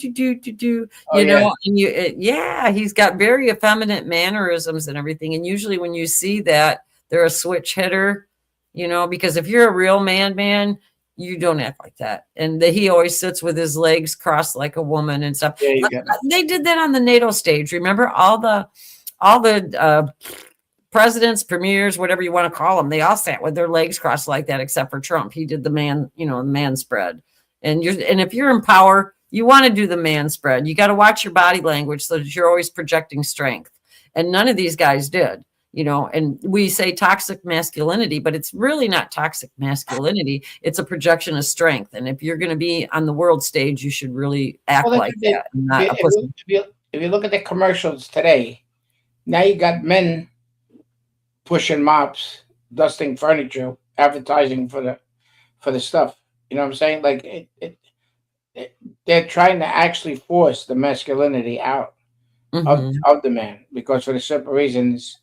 and he's got very effeminate mannerisms and everything. And usually when you see that, they're a switch hitter. Because if you're a real man, you don't act like that. And he always sits with his legs crossed like a woman and stuff. They did that on the NATO stage. Remember all the presidents, premiers, whatever you want to call them, they all sat with their legs crossed like that, except for Trump. He did the man spread. And if you're in power, you want to do the man spread. You got to watch your body language so that you're always projecting strength. And none of these guys did. And we say toxic masculinity, but it's really not toxic masculinity. It's a projection of strength. And if you're going to be on the world stage, you should really act like that. If you look at the commercials today, now you got men pushing mops, dusting furniture, advertising for the stuff. You know what I'm saying? Like they're trying to actually force the masculinity out of the man, because for the simple reasons.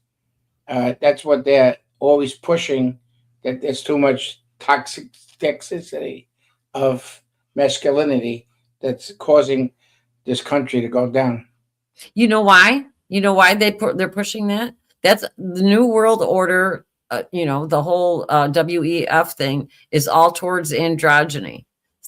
That's what they're always pushing, that there's too much toxicity of masculinity that's causing this country to go down. You know why? They're pushing that? That's the New World Order. The whole WEF thing is all towards androgyny.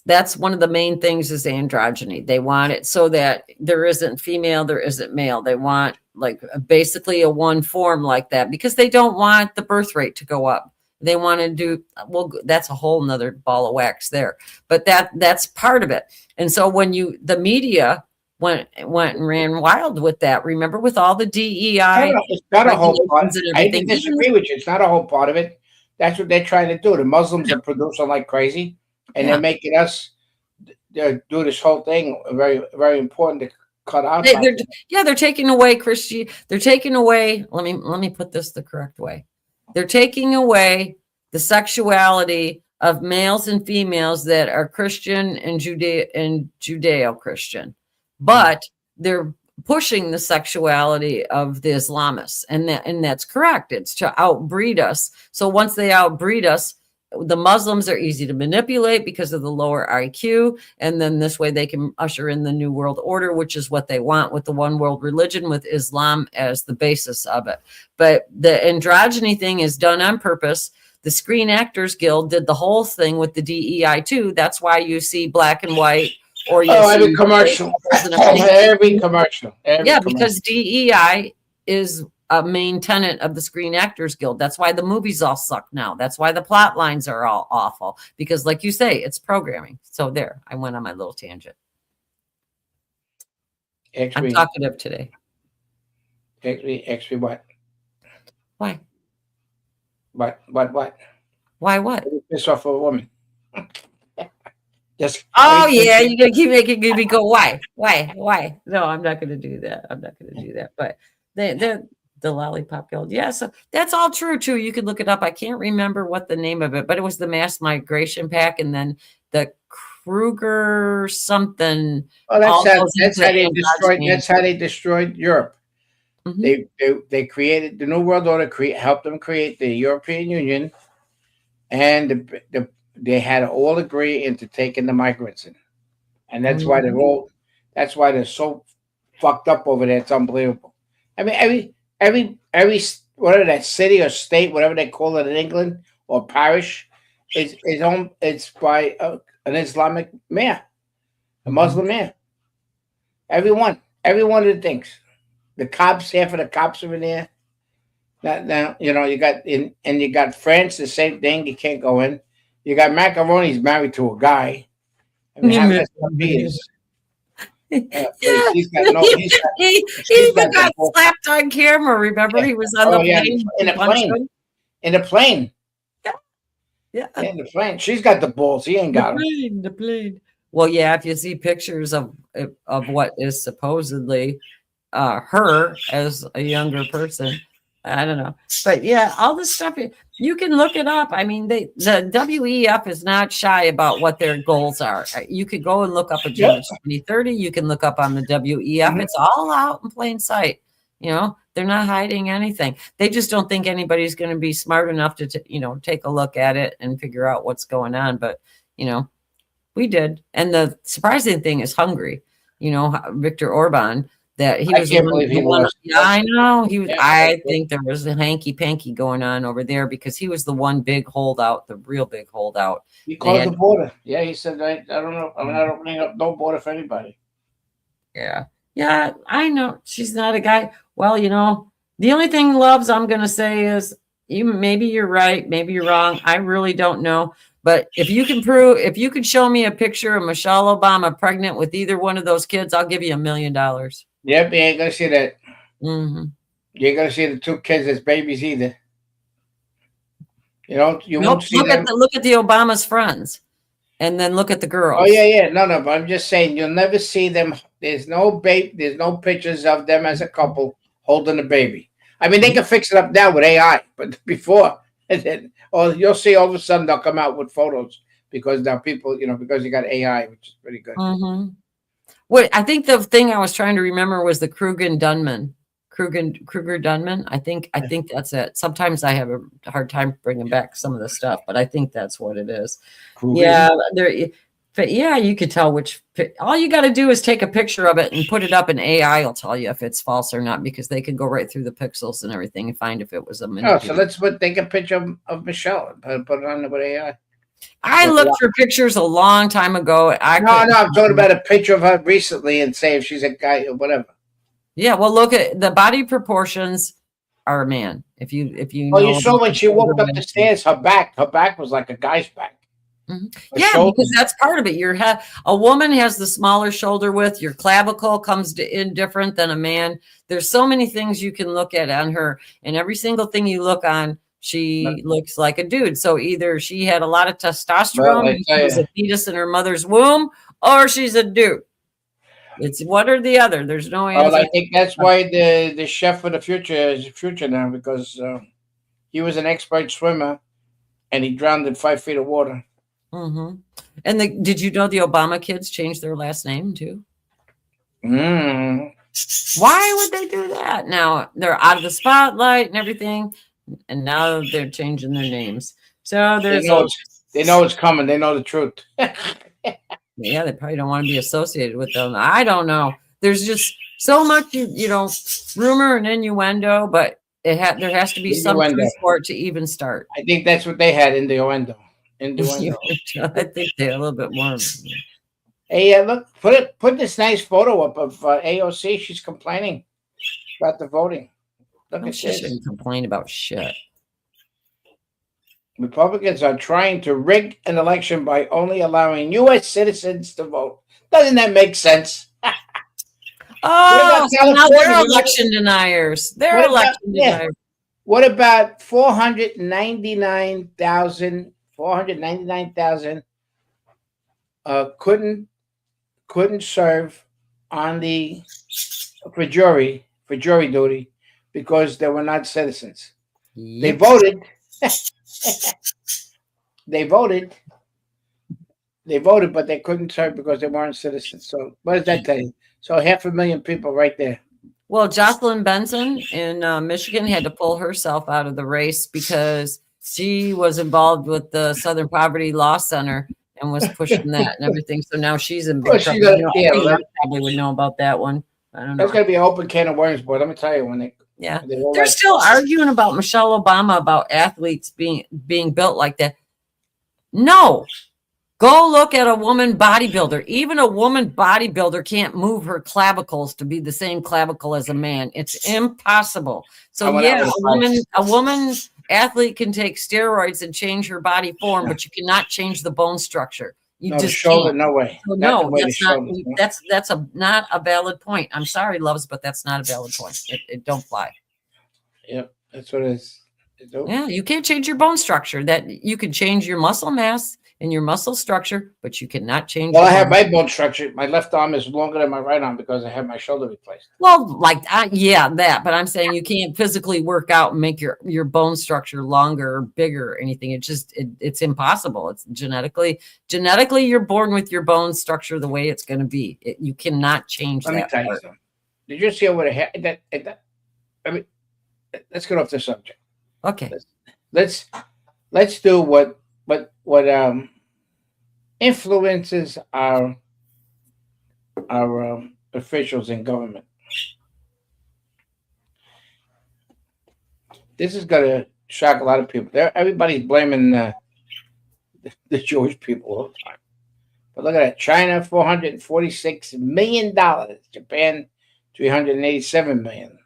That's one of the main things is androgyny. They want it so that there isn't female, there isn't male. They want like basically a one form like that, because they don't want the birth rate to go up. They want to do, well, that's a whole nother ball of wax there, but that's part of it. And so when the media went and ran wild with that, remember, with all the DEI. It's not a whole part. I disagree with you. It's not a whole part of it. That's what they're trying to do. The Muslims are producing like crazy. And they're making us do this whole thing very, very important to cut out. They're taking away Christian. They're taking away. Let me put this the correct way. They're taking away the sexuality of males and females that are Christian and Judeo-Christian, but they're pushing the sexuality of the Islamists, and that's correct. It's to outbreed us. So once they outbreed us, the Muslims are easy to manipulate because of the lower IQ. And then this way they can usher in the New World Order, which is what they want with the one world religion, with Islam as the basis of it. But the androgyny thing is done on purpose. The Screen Actors Guild did the whole thing with the DEI too. That's why you see black and white, or every commercial. Every commercial. Because DEI is a main tenet of the Screen Actors Guild. That's why the movies all suck now. That's why the plot lines are all awful, because like you say, it's programming. So there, I went on my little tangent. I'm talkative today. Actually what? Why? What? Why what? Piss off a woman. Just. Oh yeah, you're gonna keep making me go. Why? No, I'm not gonna do that. But the lollipop guild. Yeah, so that's all true too. You can look it up. I can't remember what the name of it, but it was the mass migration pack, and then the Kruger something. Oh, that's how they into destroyed. endogenous. That's how they destroyed Europe. They created the New World Order. Helped them create the European Union, and they had to all agree into taking the migrants in, and that's why they're all. That's why they're so fucked up over there. It's unbelievable. I mean, every whatever that city or state, whatever they call it in England or parish, it's by an Islamic mayor, a Muslim mayor. Every one of the things. The cops, half of the cops are in there. Now you got France, the same thing. You can't go in. You got Macaroni's married to a guy. I mean, how messed up he is. He's got no. He even got slapped on camera. Remember, he was on the plane. In the plane. In the plane. Yeah. In the plane. She's got the balls. He ain't got them. The plane. Well, yeah. If you see pictures of what is supposedly her as a younger person, I don't know, but yeah, all this stuff you can look it up. I mean, the WEF is not shy about what their goals are. You could go and look up Agenda 2030. You can look up on the WEF. It's all out in plain sight. They're not hiding anything. They just don't think anybody's going to be smart enough to take a look at it and figure out what's going on. But we did. And the surprising thing is Hungary. Viktor Orban. That he was. I can't believe he lost. Yeah, I know. I think there was a hanky panky going on over there because he was the one big holdout, the real big holdout. He closed the border. Yeah, he said, I don't know. I'm not opening up no border for anybody. Yeah, I know. She's not a guy. Well, the only thing, Loves, I'm going to say is maybe you're right, maybe you're wrong. I really don't know. But if you can show me a picture of Michelle Obama pregnant with either one of those kids, I'll give you $1 million. Yep, you ain't gonna see that. Mm-hmm. You ain't gonna see the two kids as babies either. You won't see them. Look at the Obama's friends, and then look at the girls. Oh yeah. No. But I'm just saying, you'll never see them. There's no pictures of them as a couple holding a baby. I mean, they can fix it up now with AI, but before, you'll see all of a sudden they'll come out with photos because now people, because you got AI, which is pretty good. Mm-hmm. I think the thing I was trying to remember was the Kruger-Dunman. I think that's it. Sometimes I have a hard time bringing back some of the stuff, but I think that's what it is. Kruger. Yeah, but yeah, you could tell which. All you got to do is take a picture of it and put it up, and AI will tell you if it's false or not because they can go right through the pixels and everything and find if it was a minute. Oh, so let's take a picture of Michelle and put it on with AI. I looked for pictures a long time ago. No, I'm talking about a picture of her recently and say if she's a guy or whatever. Yeah, well, look at the body proportions are a man. If you you saw when she walked up the stairs, her back was like a guy's back. Mm-hmm. Yeah, because that's part of it. A woman has the smaller shoulder width. Your clavicle comes in different than a man. There's so many things you can look at on her, and every single thing you look on, she looks like a dude. So either she had a lot of testosterone, she was a fetus in her mother's womb, or she's a dude. It's one or the other. There's no answer. Well, I think that's why the chef of the future is the future now because he was an expert swimmer and he drowned in 5 feet of water. Mm-hmm. And did you know the Obama kids changed their last name too? Mm. Why would they do that? Now they're out of the spotlight and everything. And now they're changing their names. So they know it's coming. They know the truth. Yeah, they probably don't want to be associated with them. I don't know. There's just so much, rumor and innuendo, but there has to be some truth for it to even start. I think that's what they had, innuendo. I think they're a little bit more. Hey, look, put this nice photo up of AOC. She's complaining about the voting. Look at She this. shouldn't complain about shit. Republicans are trying to rig an election by only allowing U.S. citizens to vote. Doesn't that make sense? Oh, so now they're election deniers. They're election deniers. What about 499,000 couldn't serve on the for jury duty because they were not citizens. They Yep. voted. They voted, but they couldn't serve because they weren't citizens. So what does that tell you? So 500,000 people right there. Well, Jocelyn Benson in Michigan had to pull herself out of the race because she was involved with the Southern Poverty Law Center and was pushing that and everything. So now she's in big trouble. I think you probably would know about that one. I don't know. That's going to be an open can of worms, boy. Let me tell you when they. Yeah, they're still arguing about Michelle Obama about athletes being built like that. No. Go look at a woman bodybuilder. Even a woman bodybuilder can't move her clavicles to be the same clavicle as a man. It's impossible. So yeah, a woman athlete can take steroids and change her body form, but you cannot change the bone structure. You just shoulder, can't. no way. So no, that's not a valid point. I'm sorry, loves, but that's not a valid point. It don't fly. Yep, that's what it is. Yeah, you can't change your bone structure. That you can change your muscle mass and your muscle structure, but you cannot change. Well, I have my bone structure. My left arm is longer than my right arm because I had my shoulder replaced. Well, that. But I'm saying you can't physically work out and make your bone structure longer or bigger or anything. It's impossible. It's genetically you're born with your bone structure the way it's going to be. You cannot change that. Let me tell you something. Did you see what it had? I mean, let's get off the subject. Okay. Let's do what influences our officials in government. This is going to shock a lot of people. Everybody's blaming the Jewish people all the time. But look at that. China, $446 million. Japan, $387 million.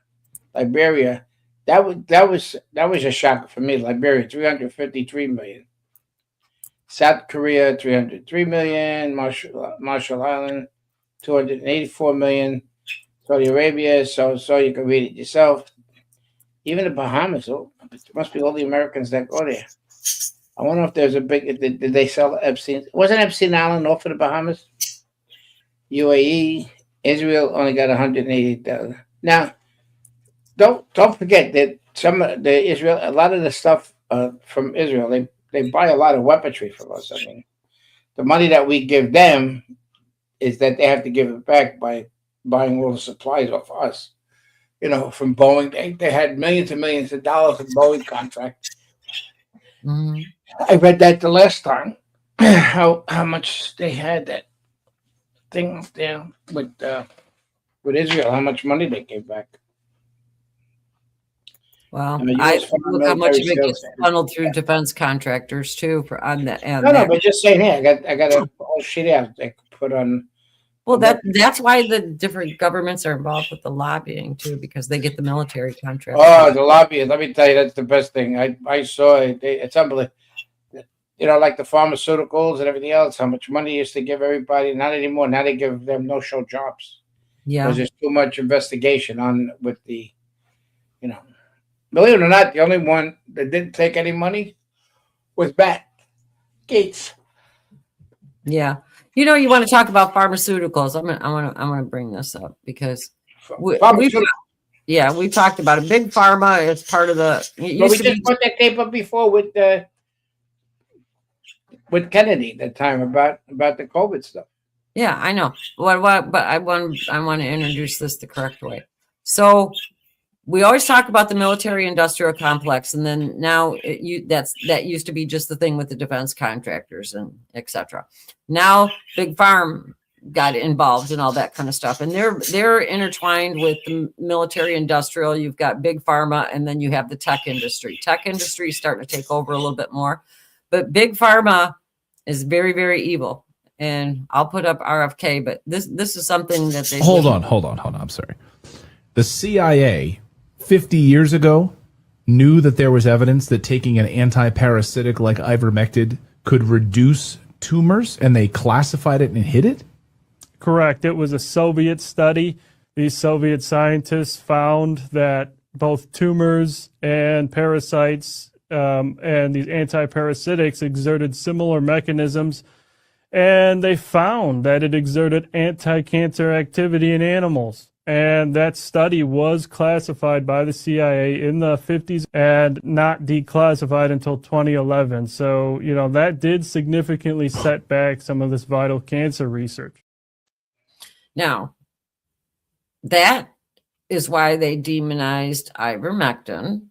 Liberia, that was a shocker for me. Liberia, $353 million. South Korea, $303 million. Marshall Island, $284 million. Saudi Arabia, so you can read it yourself. Even the Bahamas, it must be all the Americans that go there. I wonder if there's a big. Did they sell Epstein? Wasn't Epstein Island off of the Bahamas? UAE, Israel only got 180,000. Now, don't forget that some of the Israel, a lot of the stuff from Israel, they buy a lot of weaponry from us. I mean, the money that we give them is that they have to give it back by buying all the supplies off us. You know, from Boeing, they had millions and millions of dollars in Boeing contracts. Mm-hmm. I read that the last time. How much they had that thing up there with Israel? How much money they gave back? Well, I look how much of it gets funneled through defense contractors too on that. No, but just saying here, I got a whole sheet out they could put on. Well, that's why the different governments are involved with the lobbying too, because they get the military contract. Oh, the lobbying! Let me tell you, that's the best thing. I saw it. It's unbelievable. You know, like the pharmaceuticals and everything else. How much money used to give everybody? Not anymore. Now they give them no-show jobs. Yeah, because there's too much investigation on with the, you know. Believe it or not, the only one that didn't take any money was Matt Gates. Yeah. You know, you want to talk about pharmaceuticals. I want to bring this up because we've talked about it. Big Pharma is part of the. We just put that tape up before with Kennedy that time about the COVID stuff. Yeah, I know. But I want to introduce this the correct way. So we always talk about the military-industrial complex, and then now that used to be just the thing with the defense contractors and etc. Now Big Pharma got involved in all that kind of stuff, and they're intertwined with the military-industrial. You've got Big Pharma, and then you have the tech industry. Tech industry is starting to take over a little bit more, but Big Pharma is very, very evil. And I'll put up RFK, but this is something that they hold on. I'm sorry. The CIA 50 years ago knew that there was evidence that taking an anti-parasitic like ivermectin could reduce tumors, and they classified it and hid it? Correct. It was a Soviet study. These Soviet scientists found that both tumors and parasites, and these antiparasitics exerted similar mechanisms, and they found that it exerted anti-cancer activity in animals. And that study was classified by the CIA in the 50s and not declassified until 2011. So, that did significantly set back some of this vital cancer research. Now, that is why they demonized ivermectin.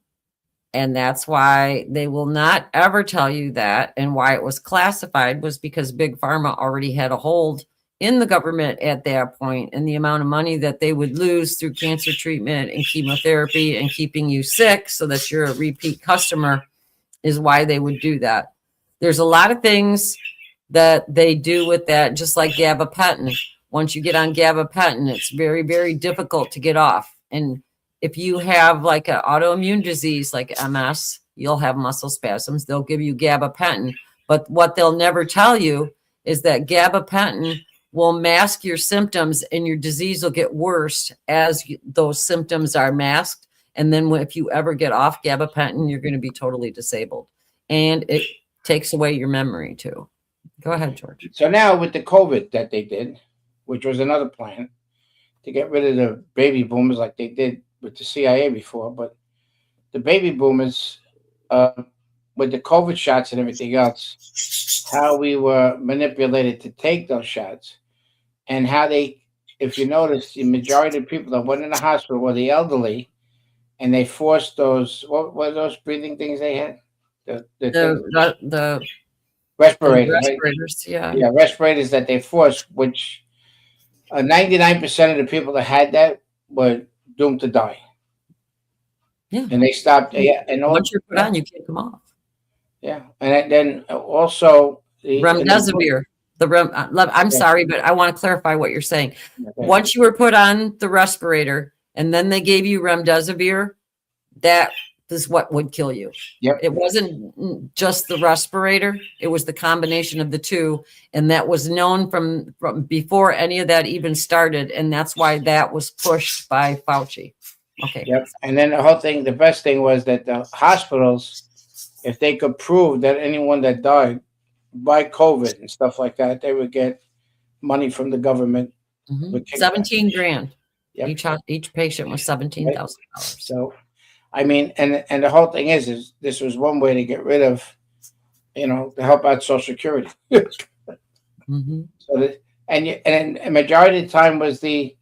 And that's why they will not ever tell you that. And why it was classified was because Big Pharma already had a hold in the government at that point, and the amount of money that they would lose through cancer treatment and chemotherapy and keeping you sick so that you're a repeat customer is why they would do that. There's a lot of things that they do with that, just like gabapentin. Once you get on gabapentin, it's very, very difficult to get off. And if you have like an autoimmune disease like MS, you'll have muscle spasms. They'll give you gabapentin. But what they'll never tell you is that gabapentin will mask your symptoms and your disease will get worse as those symptoms are masked. And then if you ever get off gabapentin, you're going to be totally disabled. And it takes away your memory too. Go ahead, George. So now with the COVID that they did, which was another plan to get rid of the baby boomers like they did with the CIA before, but the baby boomers, with the COVID shots and everything else, how we were manipulated to take those shots, and how they, if you notice, the majority of people that went in the hospital were the elderly, and they forced those, what were those breathing things they had? The respirators, right? Respirators, yeah. Yeah, respirators that they forced, which 99% of the people that had that were doomed to die. Yeah. And they stopped. Yeah, and once you're put on, you can't come off. Yeah, and then also remdesivir. I'm sorry, but I want to clarify what you're saying. Once you were put on the respirator, and then they gave you remdesivir, that is what would kill you. Yep. It wasn't just the respirator; it was the combination of the two, and that was known from before any of that even started, and that's why that was pushed by Fauci. Okay. Yep. And then the whole thing, the best thing was that the hospitals, if they could prove that anyone that died by COVID and stuff like that, they would get money from the government. 17 grand. Yep. Each patient was $17,000. So, I mean, and the whole thing is this was one way to get rid of, to help out Social Security. So that, and a majority of the time was the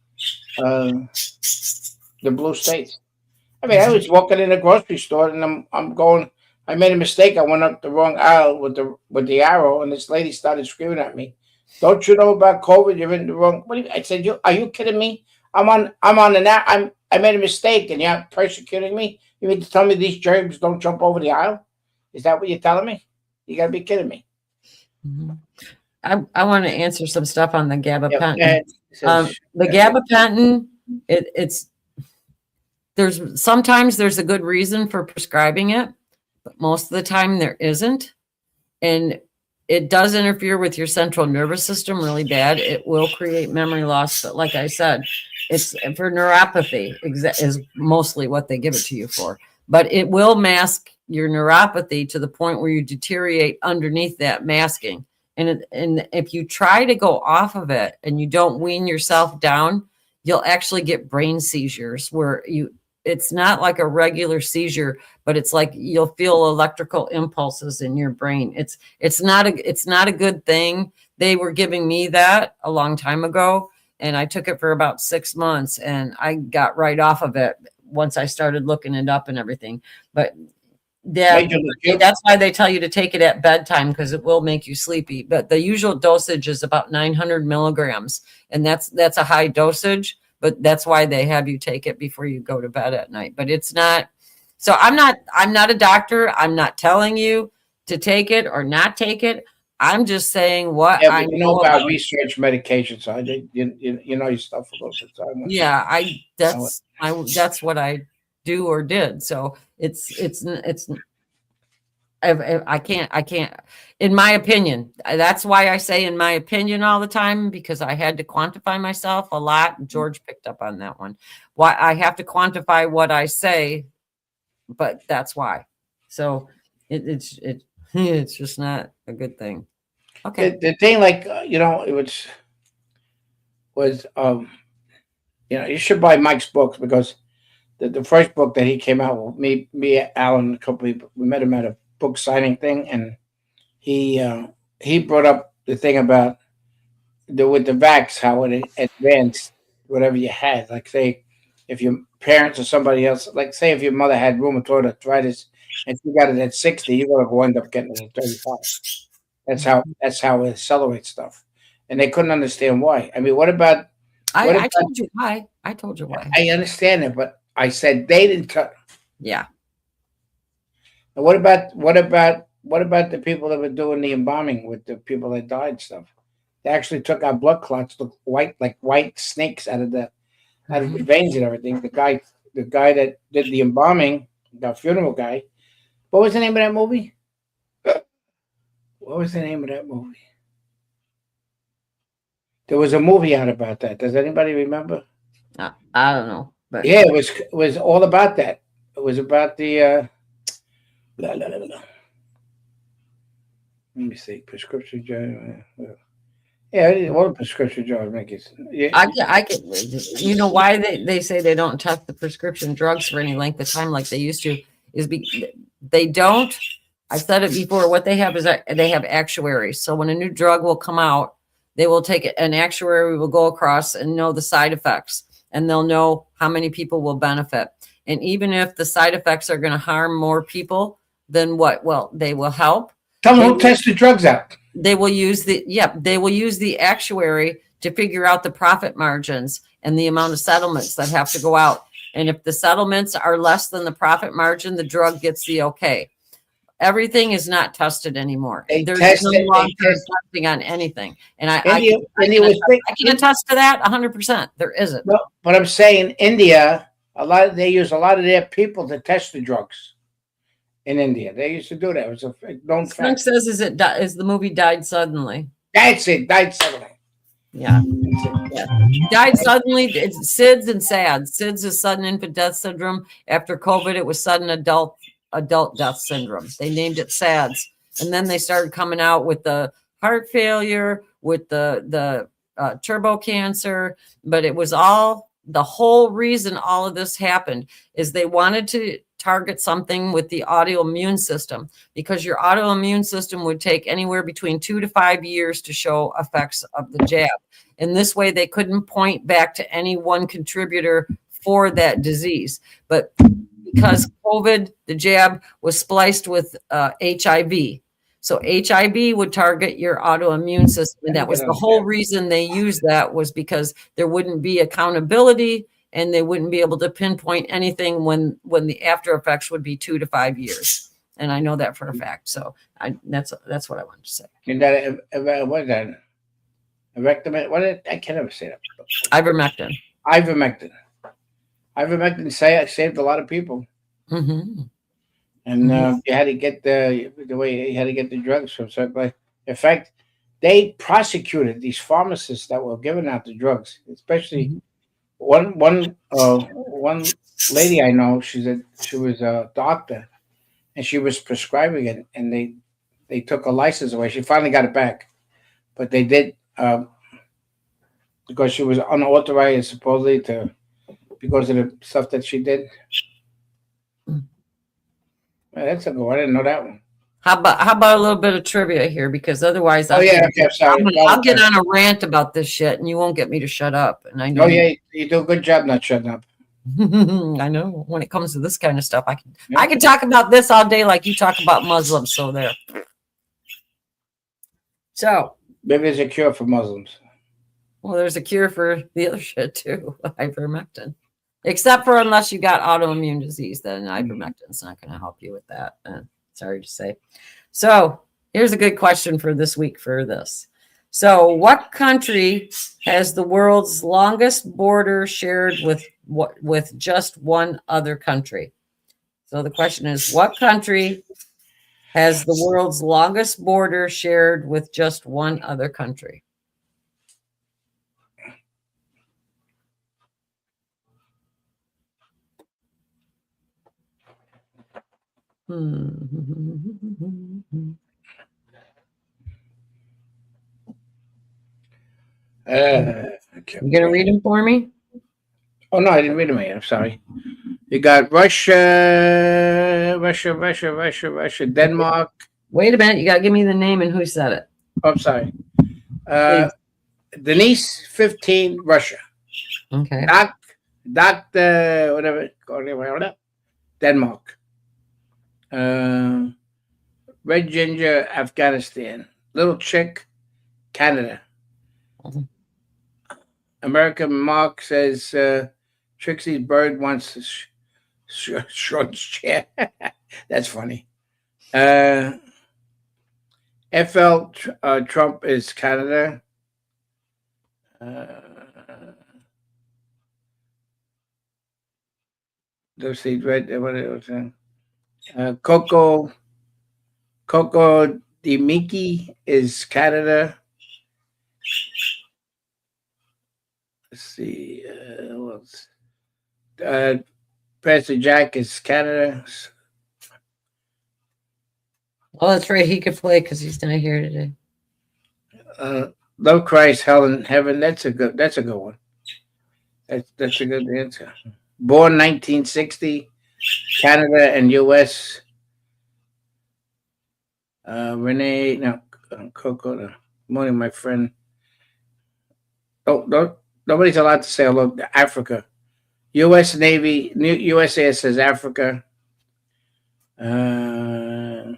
blue states. I mean, I was walking in a grocery store and I'm going. I made a mistake. I went up the wrong aisle with the arrow, and this lady started screaming at me. Don't you know about COVID? You're in the wrong. I said, are you kidding me? I made a mistake, and you're persecuting me. You mean to tell me these germs don't jump over the aisle? Is that what you're telling me? You got to be kidding me. I want to answer some stuff on the gabapentin. Yeah, the gabapentin, it's sometimes there's a good reason for prescribing it, but most of the time there isn't. And it does interfere with your central nervous system really bad. It will create memory loss. But like I said, it's for neuropathy is mostly what they give it to you for. But it will mask your neuropathy to the point where you deteriorate underneath that masking. And if you try to go off of it and you don't wean yourself down, you'll actually get brain seizures where it's not like a regular seizure, but it's like you'll feel electrical impulses in your brain. It's not a good thing. They were giving me that a long time ago, and I took it for about 6 months, and I got right off of it once I started looking it up and everything. But that's why they tell you to take it at bedtime, because it will make you sleepy. But the usual dosage is about 900 milligrams, and that's a high dosage. But that's why they have you take it before you go to bed at night. But it's not. So I'm not a doctor. I'm not telling you to take it or not take it. I'm just saying what I know about research medication. So you know your stuff a little bit. So yeah, that's what I do or did. So it's I can't, in my opinion, that's why I say in my opinion all the time, because I had to quantify myself a lot. George picked up on that one. Why I have to quantify what I say, but that's why. So it's it's just not a good thing. Okay. The thing, like, it was you should buy Mike's books, because the first book that he came out with, me, Alan, a couple people, we met him at a book signing thing, and he brought up the thing about with the vax, how it advanced whatever you had. Like, say, if your parents or somebody else, like, say, if your mother had rheumatoid arthritis and she got it at 60, you're gonna go end up getting it at 35. That's how it accelerates stuff, and they couldn't understand why. I mean, what about? I told you why. I told you why. I understand it, but I said they didn't cut. Yeah. And what about the people that were doing the embalming with the people that died stuff? They actually took our blood clots, look white, like white snakes out of the veins and everything. The guy that did the embalming, the funeral guy. What was the name of that movie? What was the name of that movie? There was a movie out about that. Does anybody remember? I don't know. But yeah, it was all about that. It was about the let me see, prescription drug. Yeah, all the prescription drugs make it. Yeah. I get. You know why they say they don't test the prescription drugs for any length of time like they used to is they don't. I said it before. What they have is they have actuaries. So when a new drug will come out, they will take it. An actuary will go across and know the side effects, and they'll know how many people will benefit. And even if the side effects are going to harm more people, then what? Well, they will help. Tell them who test the drugs out. They will use the actuary to figure out the profit margins and the amount of settlements that have to go out. And if the settlements are less than the profit margin, the drug gets the okay. Everything is not tested anymore. There's no long-term testing on anything. And I can attest to that 100%. There isn't. No, but I'm saying India, they use a lot of their people to test the drugs. In India, they used to do that. It was a known fact. Frank says, "Is the movie Died Suddenly?" That's it. Died suddenly. Yeah. Died suddenly. It's SIDS and SADS. SIDS is sudden infant death syndrome. After COVID, it was sudden adult death syndrome. They named it SADS, and then they started coming out with the heart failure, with the turbo cancer. But it was all the whole reason all of this happened is they wanted to target something with the autoimmune system, because your autoimmune system would take anywhere between 2 to 5 years to show effects of the jab. In this way, they couldn't point back to any one contributor for that disease. But because COVID, the jab was spliced with HIV. So HIV would target your autoimmune system. And that was the whole reason they used that, was because there wouldn't be accountability and they wouldn't be able to pinpoint anything when the after effects would be 2 to 5 years. And I know that for a fact. So that's what I wanted to say. And that, what is that? Erectomy? I can't ever say that. Ivermectin. Ivermectin saved a lot of people. Mm-hmm. And you had to get the way you had to get the drugs from. So, but in fact, they prosecuted these pharmacists that were giving out the drugs, especially one lady I know. She was a doctor, and she was prescribing it, and they took her license away. She finally got it back, but they did because she was unauthorized supposedly because of the stuff that she did. Well, that's a good one. I didn't know that one. How about a little bit of trivia here? Because otherwise, I'll get on a rant about this shit, and you won't get me to shut up. And I know. Oh yeah, you do a good job not shutting up. I know. When it comes to this kind of stuff, I can talk about this all day, like you talk about Muslims. So there. So maybe there's a cure for Muslims. Well, there's a cure for the other shit too, ivermectin. Except for unless you got autoimmune disease, then ivermectin's not going to help you with that. Sorry to say. So here's a good question for this week for this. So what country has the world's longest border shared with just one other country? So the question is, what country has the world's longest border shared with just one other country? You gonna read them for me? Oh no, I didn't read them yet. I'm sorry. You got Russia, Denmark. Wait a minute. You gotta give me the name and who said it. Oh, I'm sorry. Please. Denise 15, Russia. Okay. Doctor, whatever, Denmark. Red Ginger, Afghanistan. Little Chick, Canada. American Mark says Trixie's bird wants to short chair. That's funny. FL Trump is Canada. Let's see, red. What it was? Coco Dimiki is Canada. Let's see. What's Pastor Jack is Canada. Oh, that's right. He could play because he's not here today. Love Christ, Hell in Heaven. That's a good one. That's a good answer. Born 1960, Canada and U.S. Renee, no, Coco. Good morning, my friend. Oh, no, nobody's allowed to say hello to Africa. U.S. Navy, USA says Africa. Oh,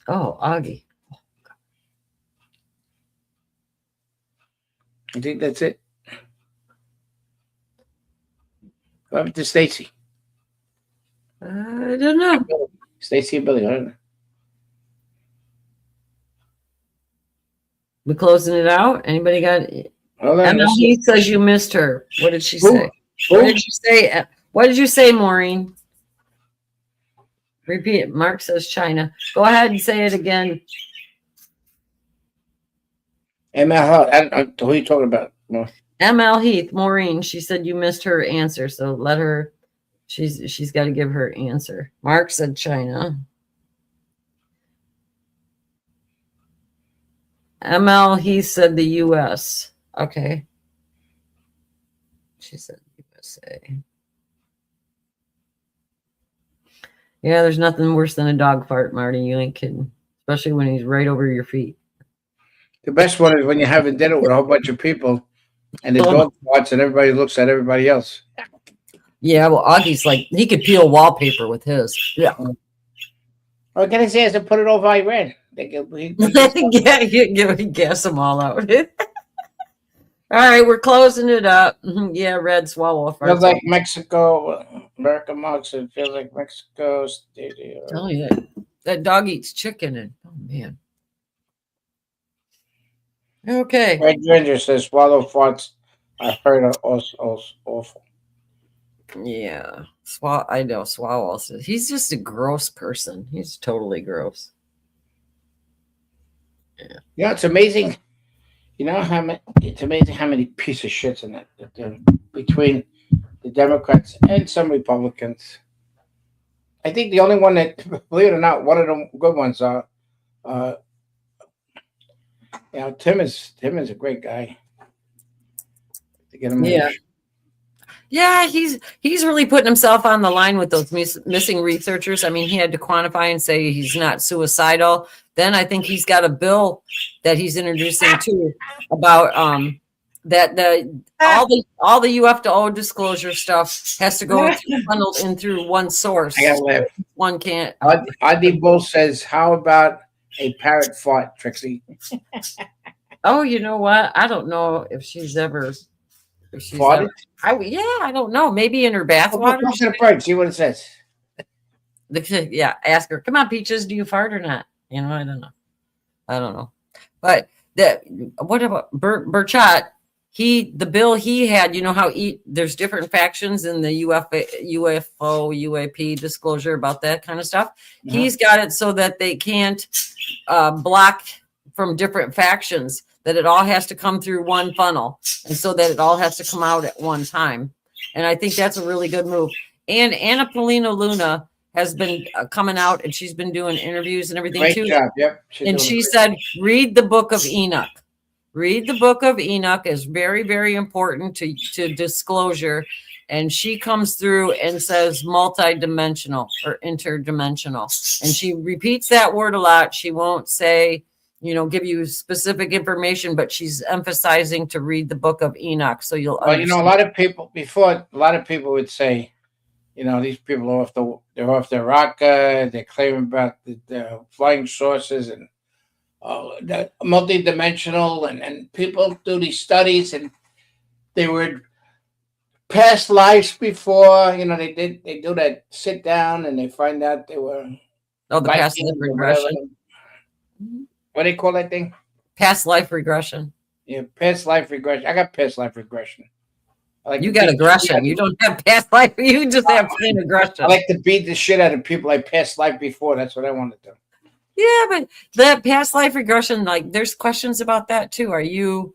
Augie. I think that's it. Go up to Stacy. I don't know. Stacy and Billy. I don't know. We closing it out? Anybody got? Emma Heath says you missed her. What did she say? What did you say? What did you say, Maureen? Repeat it. Mark says China. Go ahead and say it again. ML, who are you talking about? No. ML Heath, Maureen. She said you missed her answer, so let her. She's got to give her answer. Mark said China. ML Heath said the U.S. Okay. She said USA. Yeah, there's nothing worse than a dog fart, Marty. You ain't kidding. Especially when he's right over your feet. The best one is when you're having dinner with a whole bunch of people and the dog farts and everybody looks at everybody else. Yeah, well, Augie's like, he could peel wallpaper with his. Yeah. What can I say is to put it over Iran. He gas them all out. All right, we're closing it up. Yeah, red swallow. Feels like Mexico. American Marks. It feels like Mexico. Oh yeah, that dog eats chicken and oh man. Okay. Red Ginger says swallow farts. I heard are also awful. Yeah, I know. Swallow says he's just a gross person. He's totally gross. Yeah. Yeah, it's amazing. You know it's amazing how many piece of shits in that between the Democrats and some Republicans. I think the only one that, believe it or not, one of the good ones are. Tim is a great guy. To get him. Yeah. Yeah, he's really putting himself on the line with those missing researchers. I mean, he had to quantify and say he's not suicidal. Then I think he's got a bill that he's introducing too about that all the UFO disclosure stuff has to go funneled in through one source. I gotta laugh. One can't. Adi Bull says, "How about a parrot fart, Trixie?" Oh, you know what? I don't know if she's ever. Farted? I don't know. Maybe in her bathwater. See what it says. Yeah, ask her. Come on, Peaches. Do you fart or not? You know, I don't know. But what about Burchett? the bill he had, you know how there's different factions in the UFO, UAP disclosure about that kind of stuff. He's got it so that they can't block from different factions, that it all has to come through one funnel, and so that it all has to come out at one time. And I think that's a really good move. And Anna Polina Luna has been coming out, and she's been doing interviews and everything Great too. job. Yep. And she said, read the book of Enoch. Read the book of Enoch is very, very important to disclosure. And she comes through and says multidimensional or interdimensional. And she repeats that word a lot. She won't say, give you specific information, but she's emphasizing to read the book of Enoch. So you'll understand. A lot of people would say, these people are off their rocker. They're claiming about the flying saucers and the multidimensional, and people do these studies, and they were past lives before. They do that sit down, and they find out they were the past life regression. What do they call that thing? Past life regression. Yeah, past life regression. I got past life regression. You got aggression. You don't have past life. You just have plain aggression. I like to beat the shit out of people like past life before. That's what I want to do. Yeah, but that past life regression, like, there's questions about that too. Are you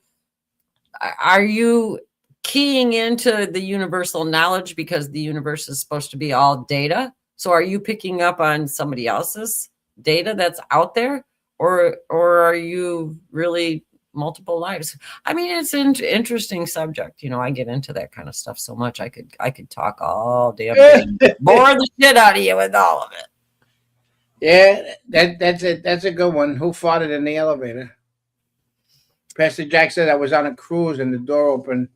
keying into the universal knowledge because the universe is supposed to be all data? So are you picking up on somebody else's data that's out there, or are you really multiple lives? I mean, it's an interesting subject. I get into that kind of stuff so much. I could talk all damn day, bore the shit out of you with all of it. Yeah, that's a good one. Who farted in the elevator? Pastor Jack said I was on a cruise and the door opened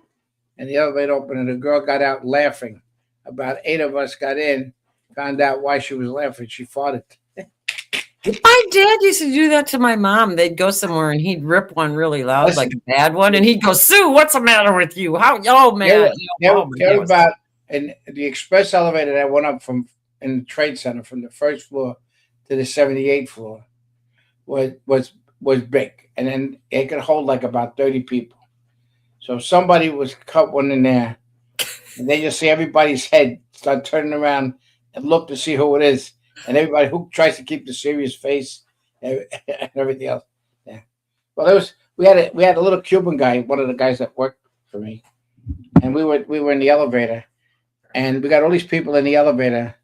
and the elevator opened and the girl got out laughing. About 8 of us got in, found out why she was laughing. She farted. My dad used to do that to my mom. They'd go somewhere and he'd rip one really loud, like a bad one, and he'd go, "Sue, what's the matter with you? How? Oh man!" About in the express elevator that went up from in the Trade Center from the first floor to the 78th floor was big, and then it could hold like about 30 people. So somebody was cut one in there, and then you see everybody's head start turning around and look to see who it is. And everybody who tries to keep the serious face and everything else. Yeah. Well, we had a little Cuban guy, one of the guys that worked for me, and we were in the elevator, and we got all these people in the elevator,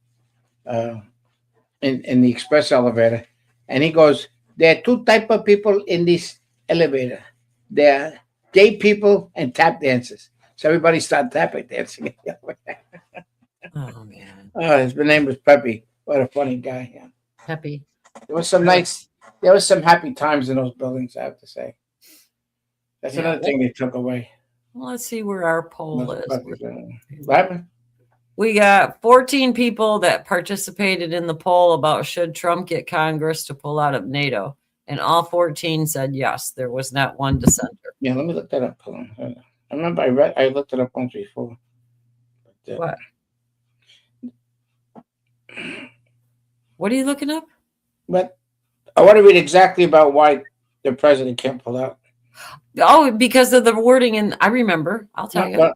in the express elevator, and he goes, "There are 2 types of people in this elevator. There are gay people and tap dancers." So everybody started tapping dancing in the elevator. Oh man. Oh, his name was Pepe. What a funny guy. Yeah. Happy. There was some happy times in those buildings, I have to say. That's another thing they took away. Well, let's see where our poll is. What happened? We got 14 people that participated in the poll about should Trump get Congress to pull out of NATO. And all 14 said yes. There was not one dissenter. Yeah, let me look that up. I remember I looked it up once before. But, what? What are you looking up? But I want to read exactly about why the president can't pull out. Oh, because of the wording. And I remember. I'll tell you.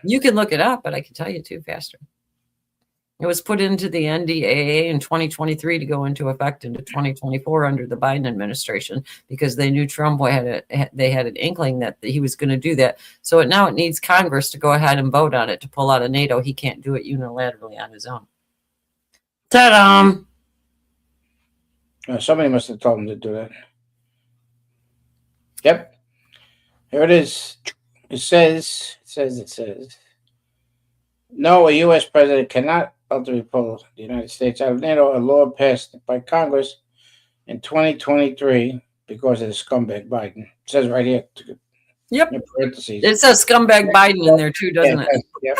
You can look it up, but I can tell you too faster. It was put into the NDAA in 2023 to go into effect into 2024 under the Biden administration because they knew Trump had an inkling that he was going to do that. So now it needs Congress to go ahead and vote on it to pull out of NATO. He can't do it unilaterally on his own. Ta-da! Somebody must have told him to do that. Yep. Here it is. It says, no, a U.S. president cannot ultimately pull the United States out of NATO, a law passed by Congress in 2023 because of the scumbag Biden. It says right here. Yep. In parentheses. It says scumbag Biden in there too, doesn't it? Yep.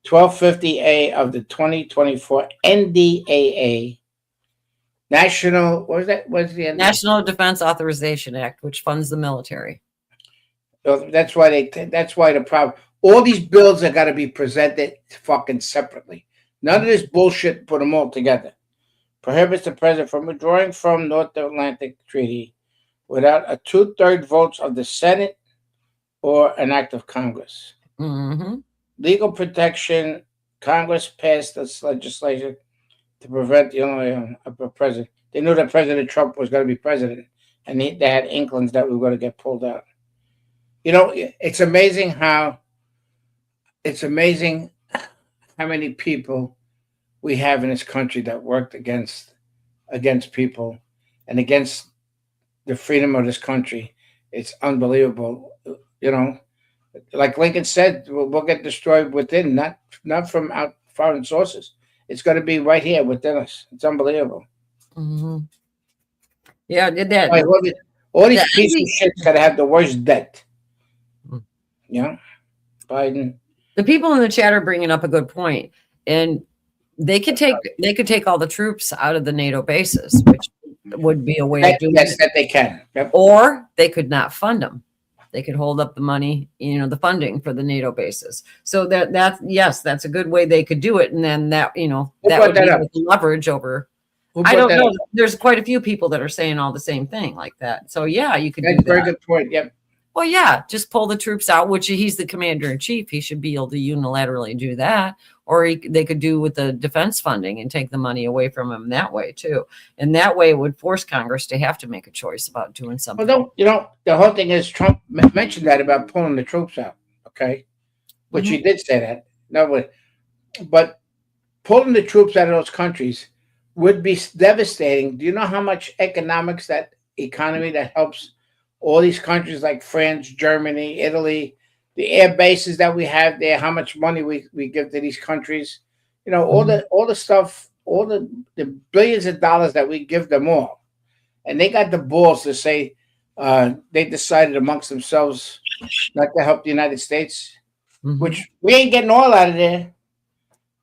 1250A of the 2024 NDAA. National, what was that? What's the NDAA? National Defense Authorization Act, which funds the military. So that's why the problem. All these bills are got to be presented fucking separately. None of this bullshit. Put them all together. Prohibits the president from withdrawing from North Atlantic Treaty without a 2/3 votes of the Senate or an act of Congress. Mm-hmm. Legal protection. Congress passed this legislation to prevent the only president. They knew that President Trump was going to be president, and they had inklings that we were going to get pulled out. You know, it's amazing how many people we have in this country that worked against people and against the freedom of this country. It's unbelievable. You know, like Lincoln said, we'll get destroyed within, not from out foreign sources. It's going to be right here within us. It's unbelievable. Mm-hmm. Yeah, did that. Like, all these pieces of shit's got to have the worst debt. Yeah, Biden. The people in the chat are bringing up a good point, and they could take all the troops out of the NATO bases, which would be a way of doing yes, it. that they can. Yep. Or they could not fund them. They could hold up the money, the funding for the NATO bases. So that's a good way they could do it, and then that would be like leverage over. I don't know. There's quite a few people that are saying all the same thing like that. So yeah, you could. That's a very good point. Yep. Well, yeah, just pull the troops out, which he's the commander in chief. He should be able to unilaterally do that. Or they could do with the defense funding and take the money away from him that way, too. And that way it would force Congress to have to make a choice about doing something. Well, the whole thing is Trump mentioned that about pulling the troops out, okay? Which he did say that. No, but pulling the troops out of those countries would be devastating. Do you know how much economics, that economy that helps all these countries like France, Germany, Italy, the air bases that we have there, how much money we give to these countries, all the stuff, all the billions of dollars that we give them all. And they got the balls to say they decided amongst themselves not to help the United States, which we ain't getting oil out of there.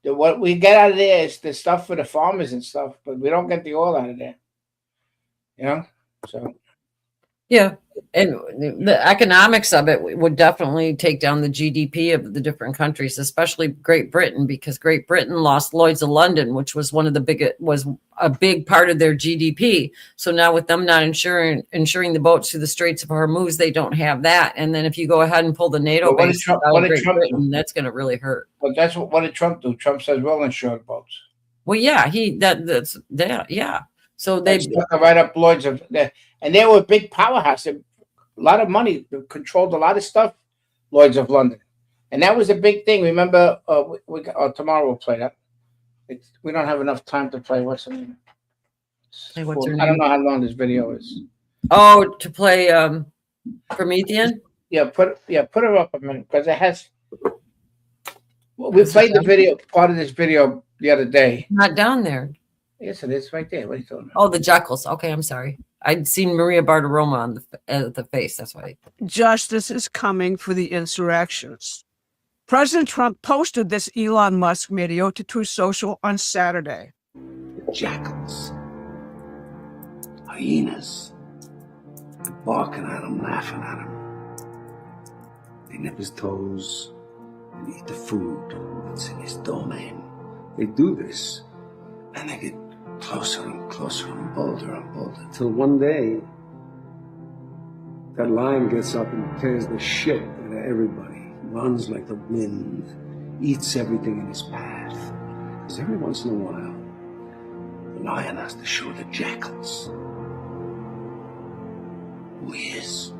What we get out of there is the stuff for the farmers and stuff, but we don't get the oil out of there. So. Yeah. And the economics of it would definitely take down the GDP of the different countries, especially Great Britain, because Great Britain lost Lloyd's of London, which was was a big part of their GDP. So now with them not insuring the boats through the Straits of Hormuz, they don't have that. And then if you go ahead and pull the NATO base out of Great Britain, that's going to really hurt. But that's what did Trump do? Trump says we'll insure the boats. Well, yeah, yeah. So they stuck right up Lloyd's of that, and they were a big powerhouse. A lot of money, controlled a lot of stuff. Lloyd's of London, and that was a big thing. Remember, tomorrow we'll play that. We don't have enough time to play. What's her name? Hey, what's her name? I don't know how long this video is. Oh, to play Promethean? Yeah, put her up a minute because it has. We played the video, part of this video the other day. Not down there. Yes, it is right there. What are you talking about? Oh, the Jekylls. Okay, I'm sorry. I'd seen Maria Bartiromo on the face. That's why. Justice is coming for the insurrectionists. President Trump posted this Elon Musk video to Truth Social on Saturday. The jackals, hyenas, they're barking at him, laughing at him. They nip his toes and eat the food that's in his domain. They do this, and they get closer and closer and bolder, till one day, that lion gets up and tears the shit out of everybody, runs like the wind, eats everything in his path. Because every once in a while, the lion has to show the jackals who he is.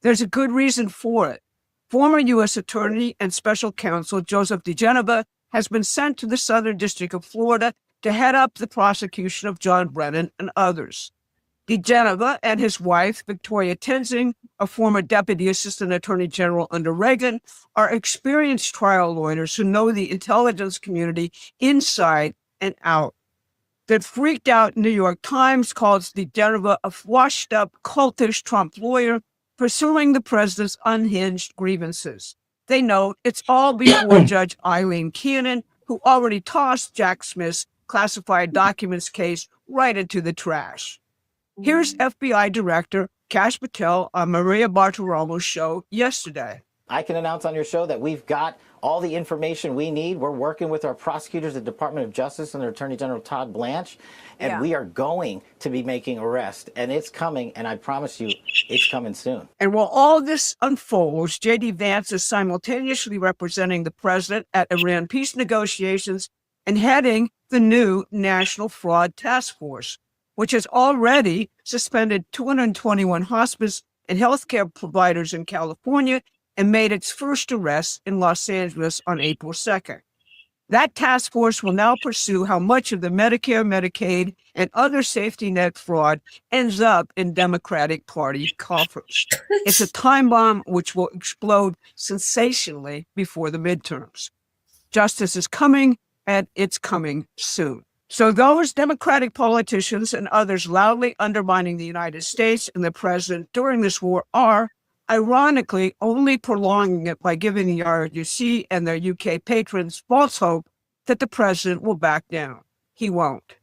There's a good reason for it. Former U.S. Attorney and Special Counsel Joseph DeGeneva has been sent to the Southern District of Florida to head up the prosecution of John Brennan and others. DeGeneva and his wife, Victoria Tenzing, a former Deputy Assistant Attorney General under Reagan, are experienced trial lawyers who know the intelligence community inside and out. The freaked out New York Times calls DeGeneva a washed-up, cultish Trump lawyer pursuing the president's unhinged grievances. They note it's all before Judge Eileen Keenan, who already tossed Jack Smith's classified documents case right into the trash. Here's FBI Director Kash Patel on Maria Bartiromo's show yesterday. I can announce on your show that we've got all the information we need. We're working with our prosecutors at the Department of Justice and their Attorney General Todd Blanche, and we are going to be making arrests, and it's coming, and I promise you, it's coming soon. And while all this unfolds, J.D. Vance is simultaneously representing the president at Iran peace negotiations and heading the new National Fraud Task Force, which has already suspended 221 hospice and healthcare providers in California and made its first arrest in Los Angeles on April 2nd. That task force will now pursue how much of the Medicare, Medicaid, and other safety net fraud ends up in Democratic Party coffers. It's a time bomb which will explode sensationally before the midterms. Justice is coming, and it's coming soon. So those Democratic politicians and others loudly undermining the United States and the president during this war are, ironically, only prolonging it by giving the RUC and their UK patrons false hope that the president will back down. He won't.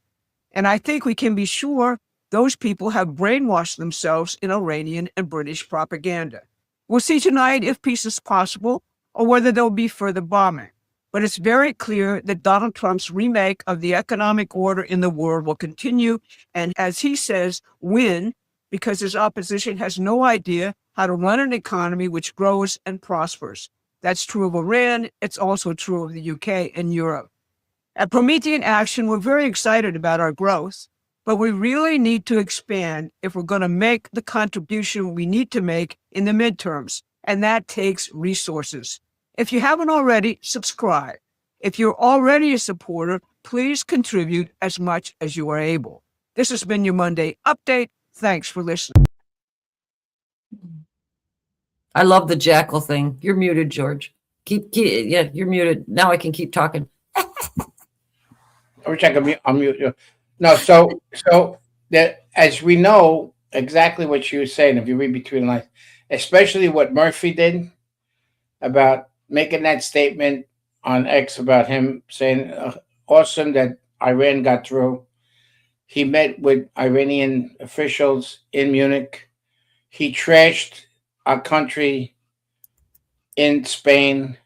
And I think we can be sure those people have brainwashed themselves in Iranian and British propaganda. We'll see tonight if peace is possible or whether there'll be further bombing. But it's very clear that Donald Trump's remake of the economic order in the world will continue and, as he says, win, because his opposition has no idea how to run an economy which grows and prospers. That's true of Iran. It's also true of the UK and Europe. At Promethean Action, we're very excited about our growth, but we really need to expand if we're going to make the contribution we need to make in the midterms, and that takes resources. If you haven't already, subscribe. If you're already a supporter, please contribute as much as you are able. This has been your Monday Update. Thanks for listening. I love the jackal thing. You're muted, George. Yeah, you're muted. Now I can keep talking. I wish I could unmute you. No, so that, as we know exactly what you were saying, if you read between the lines, especially what Murphy did about making that statement on X about him saying, awesome that Iran got through. He met with Iranian officials in Munich. He trashed our country in Spain.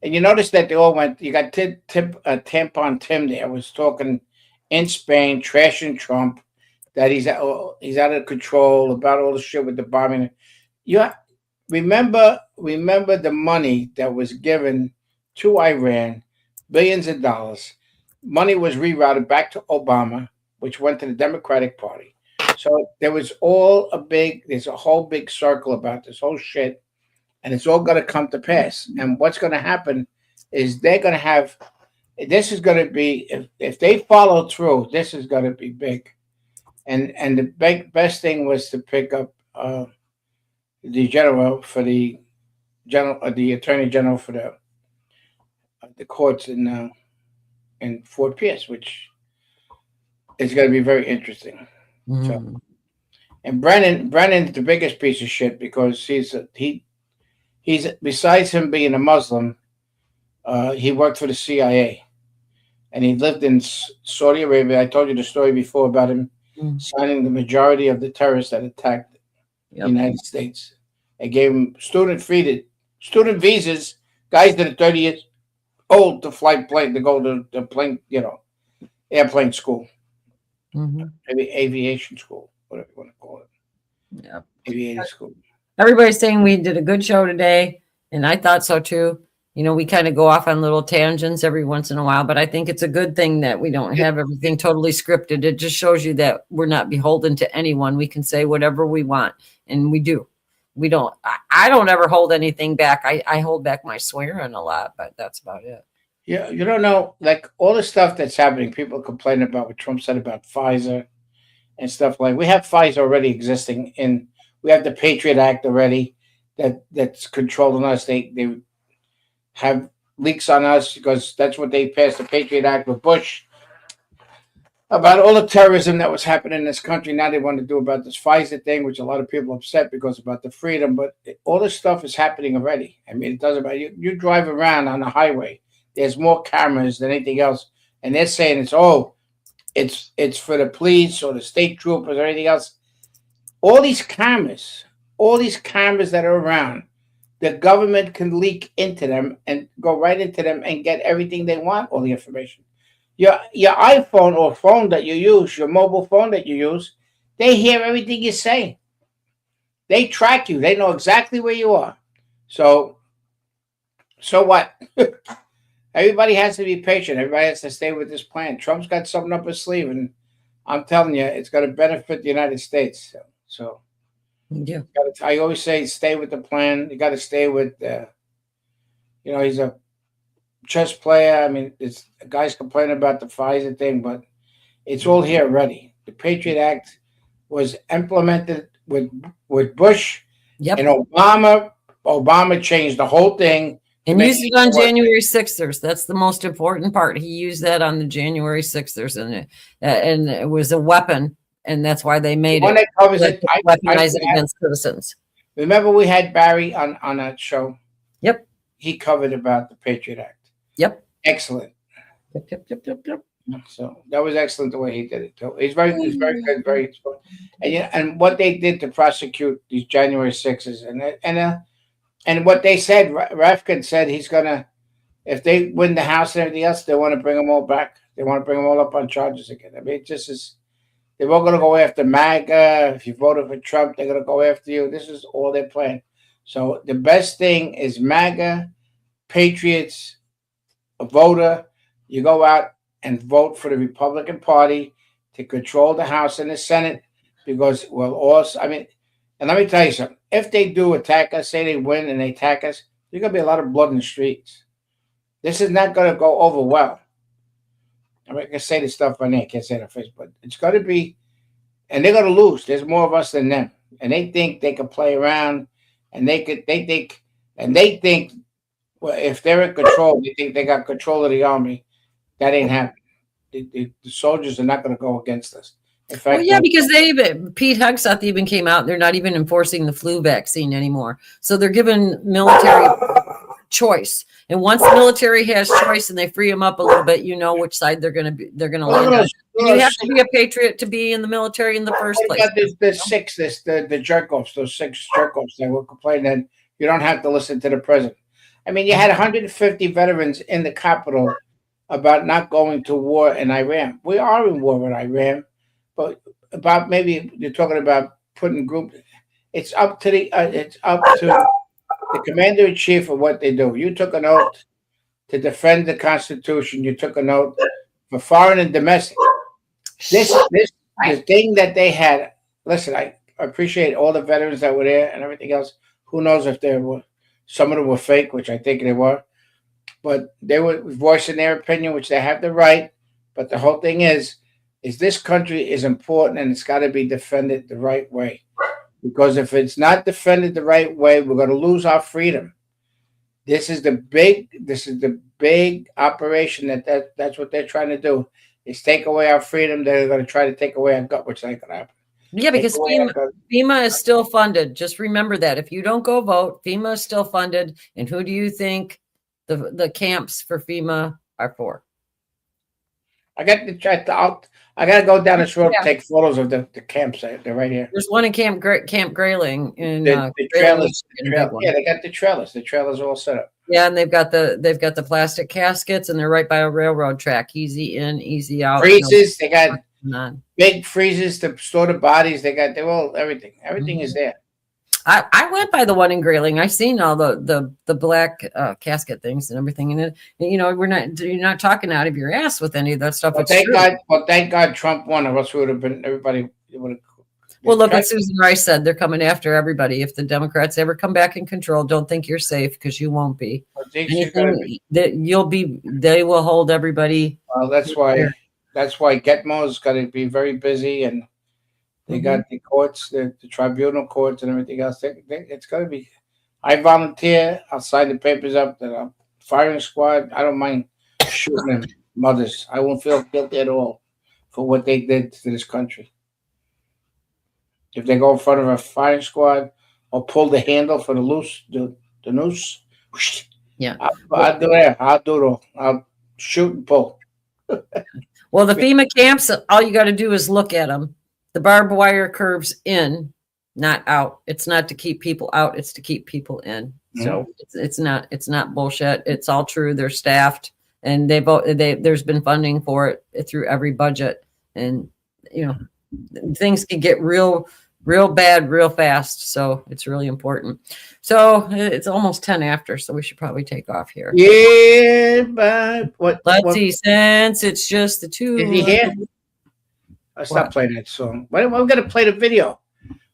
And you notice that they all went, you got Tampon Tim there was talking in Spain, trashing Trump, that he's out of control about all the shit with the bombing. Remember the money that was given to Iran, billions of dollars. Money was rerouted back to Obama, which went to the Democratic Party. So there's a whole big circle about this whole shit, and it's all going to come to pass. And what's going to happen is they're going to have, this is going to be, if they follow through, this is going to be big. And the best thing was to pick up the general for the attorney general for the courts in Fort Pierce, which is going to be very interesting. So, and Brennan's the biggest piece of shit because he's besides him being a Muslim, he worked for the CIA, and he lived in Saudi Arabia. I told you the story before about him signing the majority of the terrorists that attacked the United States. They gave him student visas, guys that are 30 years old to fly plane, to go to the plane, airplane school, maybe aviation school, whatever you want to call it. Yeah, aviation school. Everybody's saying we did a good show today, and I thought so too. We kind of go off on little tangents every once in a while, but I think it's a good thing that we don't have everything totally scripted. It just shows you that we're not beholden to anyone. We can say whatever we want, and we do. We don't. I don't ever hold anything back. I hold back my swearing a lot, but that's about it. Yeah, you don't know, like all the stuff that's happening. People complain about what Trump said about Pfizer and stuff like. We have Pfizer already existing, and we have the Patriot Act already that's controlling us. They have leaks on us because that's what they passed, the Patriot Act with Bush, about all the terrorism that was happening in this country. Now they want to do about this Pfizer thing, which a lot of people are upset because about the freedom, but all this stuff is happening already. I mean, it doesn't matter. You drive around on the highway, there's more cameras than anything else, and they're saying it's for the police or the state troopers or anything else. All these cameras that are around, the government can leak into them and go right into them and get everything they want, all the information. Your iPhone or phone that you use, your mobile phone that you use, they hear everything you say. They track you. They know exactly where you are. So what? Everybody has to be patient. Everybody has to stay with this plan. Trump's got something up his sleeve, and I'm telling you, it's going to benefit the United States. So yeah, I always say, stay with the plan. You got to stay with, he's a chess player. I mean, it's guys complaining about the Pfizer thing, but it's all here already. The Patriot Act was implemented with Bush and Obama. Obama changed the whole thing. And used it on January 6ers. That's the most important part. He used that on the January 6ers, and it was a weapon, and that's why they made One it. that covers it. Weaponize it against citizens. Remember, we had Barry on that show. Yep. He covered about the Patriot Act. Yep. Excellent. Yep. So that was excellent the way he did it. He's very good, very. And what they did to prosecute these January 6s, and what they said, Rafkin said he's gonna, if they win the House and everything else, they want to bring them all back. They want to bring them all up on charges again. I mean, it just is. They're all gonna go after MAGA. If you voted for Trump, they're gonna go after you. This is all their plan. So the best thing is MAGA, Patriots, a voter. You go out and vote for the Republican Party to control the House and the Senate, because we'll also, and let me tell you something. If they do attack us, say they win and they attack us, there's going to be a lot of blood in the streets. This is not going to go over well. I can say this stuff on there. I can't say it on Facebook, but it's going to be, and they're going to lose. There's more of us than them. And they think they can play around, and they think, well, if they're in control, they think they got control of the army. That ain't happening. The soldiers are not going to go against us. In fact, because Pete Hegseth even came out. They're not even enforcing the flu vaccine anymore. So they're giving military choice. And once the military has choice and they free them up a little bit, you know which side they're going to land on. You have to be a patriot to be in the military in the first place. The jerk-offs, those 6 jerk-offs that were complaining that you don't have to listen to the president. I mean, you had 150 veterans in the Capitol about not going to war in Iran. We are in war with Iran, but about maybe you're talking about putting groups. It's up to the commander in chief of what they do. You took an oath to defend the Constitution. You took an oath for foreign and domestic. The thing that they had. Listen, I appreciate all the veterans that were there and everything else. Who knows if some of them were fake, which I think they were. But they were voicing their opinion, which they have the right. But the whole thing is this country is important, and it's got to be defended the right way. Because if it's not defended the right way, we're going to lose our freedom. This is the big operation that's what they're trying to do, is take away our freedom. They're going to try to take away our gut, which ain't going to happen. Yeah, because FEMA is still funded. Just remember that. If you don't go vote, FEMA is still funded. And who do you think the camps for FEMA are for? I got to go down this road to take photos of the campsite. They're right here. There's one in Camp Grayling in the trailers. Yeah, they got the trailers. The trailers are all set up. Yeah, and they've got the plastic caskets, and they're right by a railroad track. Easy in, easy out. Freezes. They got big freezers to store the bodies. They're all everything. Everything is there. I went by the one in Grayling. I've seen all the black casket things and everything in it. You're not talking out of your ass with any of that stuff. Thank God Trump won, or else we would have been everybody would have. Well, look what Susan Rice said. They're coming after everybody. If the Democrats ever come back in control, don't think you're safe, because you won't be. They will hold everybody. Well, that's why Gitmo's got to be very busy, and they got the courts, the tribunal courts, and everything else. It's got to be. I volunteer. I'll sign the papers up that I'm firing squad. I don't mind shooting them mothers. I won't feel guilty at all for what they did to this country. If they go in front of a firing squad or pull the handle for the noose, yeah, I'll do that. I'll do it all. I'll shoot and pull. Well, the FEMA camps, all you got to do is look at them. The barbed wire curves in, not out. It's not to keep people out. It's to keep people in. So it's not bullshit. It's all true. They're staffed, and there's been funding for it through every budget. And things can get real bad real fast. So it's really important. So it's almost 10 after, so we should probably take off here. Yeah, but let's see. Since it's just the two. Is he here? I'll stop playing that song. Why we got to play the video?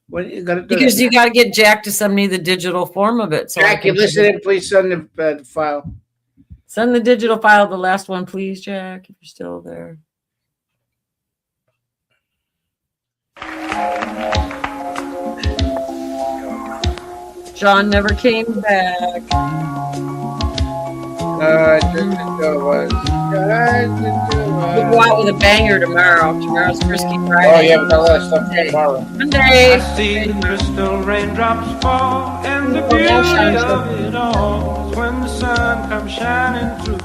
What you got to do? Because you got to get Jack to send me the digital form of it. So Jack, you listening? Please send the file. Send the digital file, the last one, please, Jack, if you're still there. John never came back. We'll go out with a banger tomorrow. Tomorrow's Frisky Friday. Oh, yeah, we got a lot of stuff tomorrow. Monday. I see the crystal raindrops fall, and the beauty of it all is when the sun comes shining through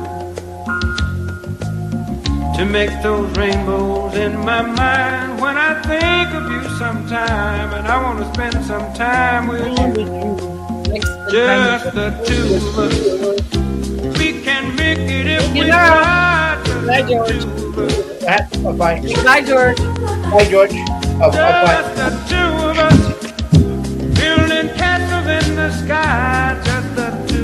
to make those rainbows in my mind. When I think of you sometime, and I want to spend some time with you, just the two of us. We can make it if we try. Bye, George. Bye-bye. Bye, George. Bye, George. Just the two of us building castles in the sky.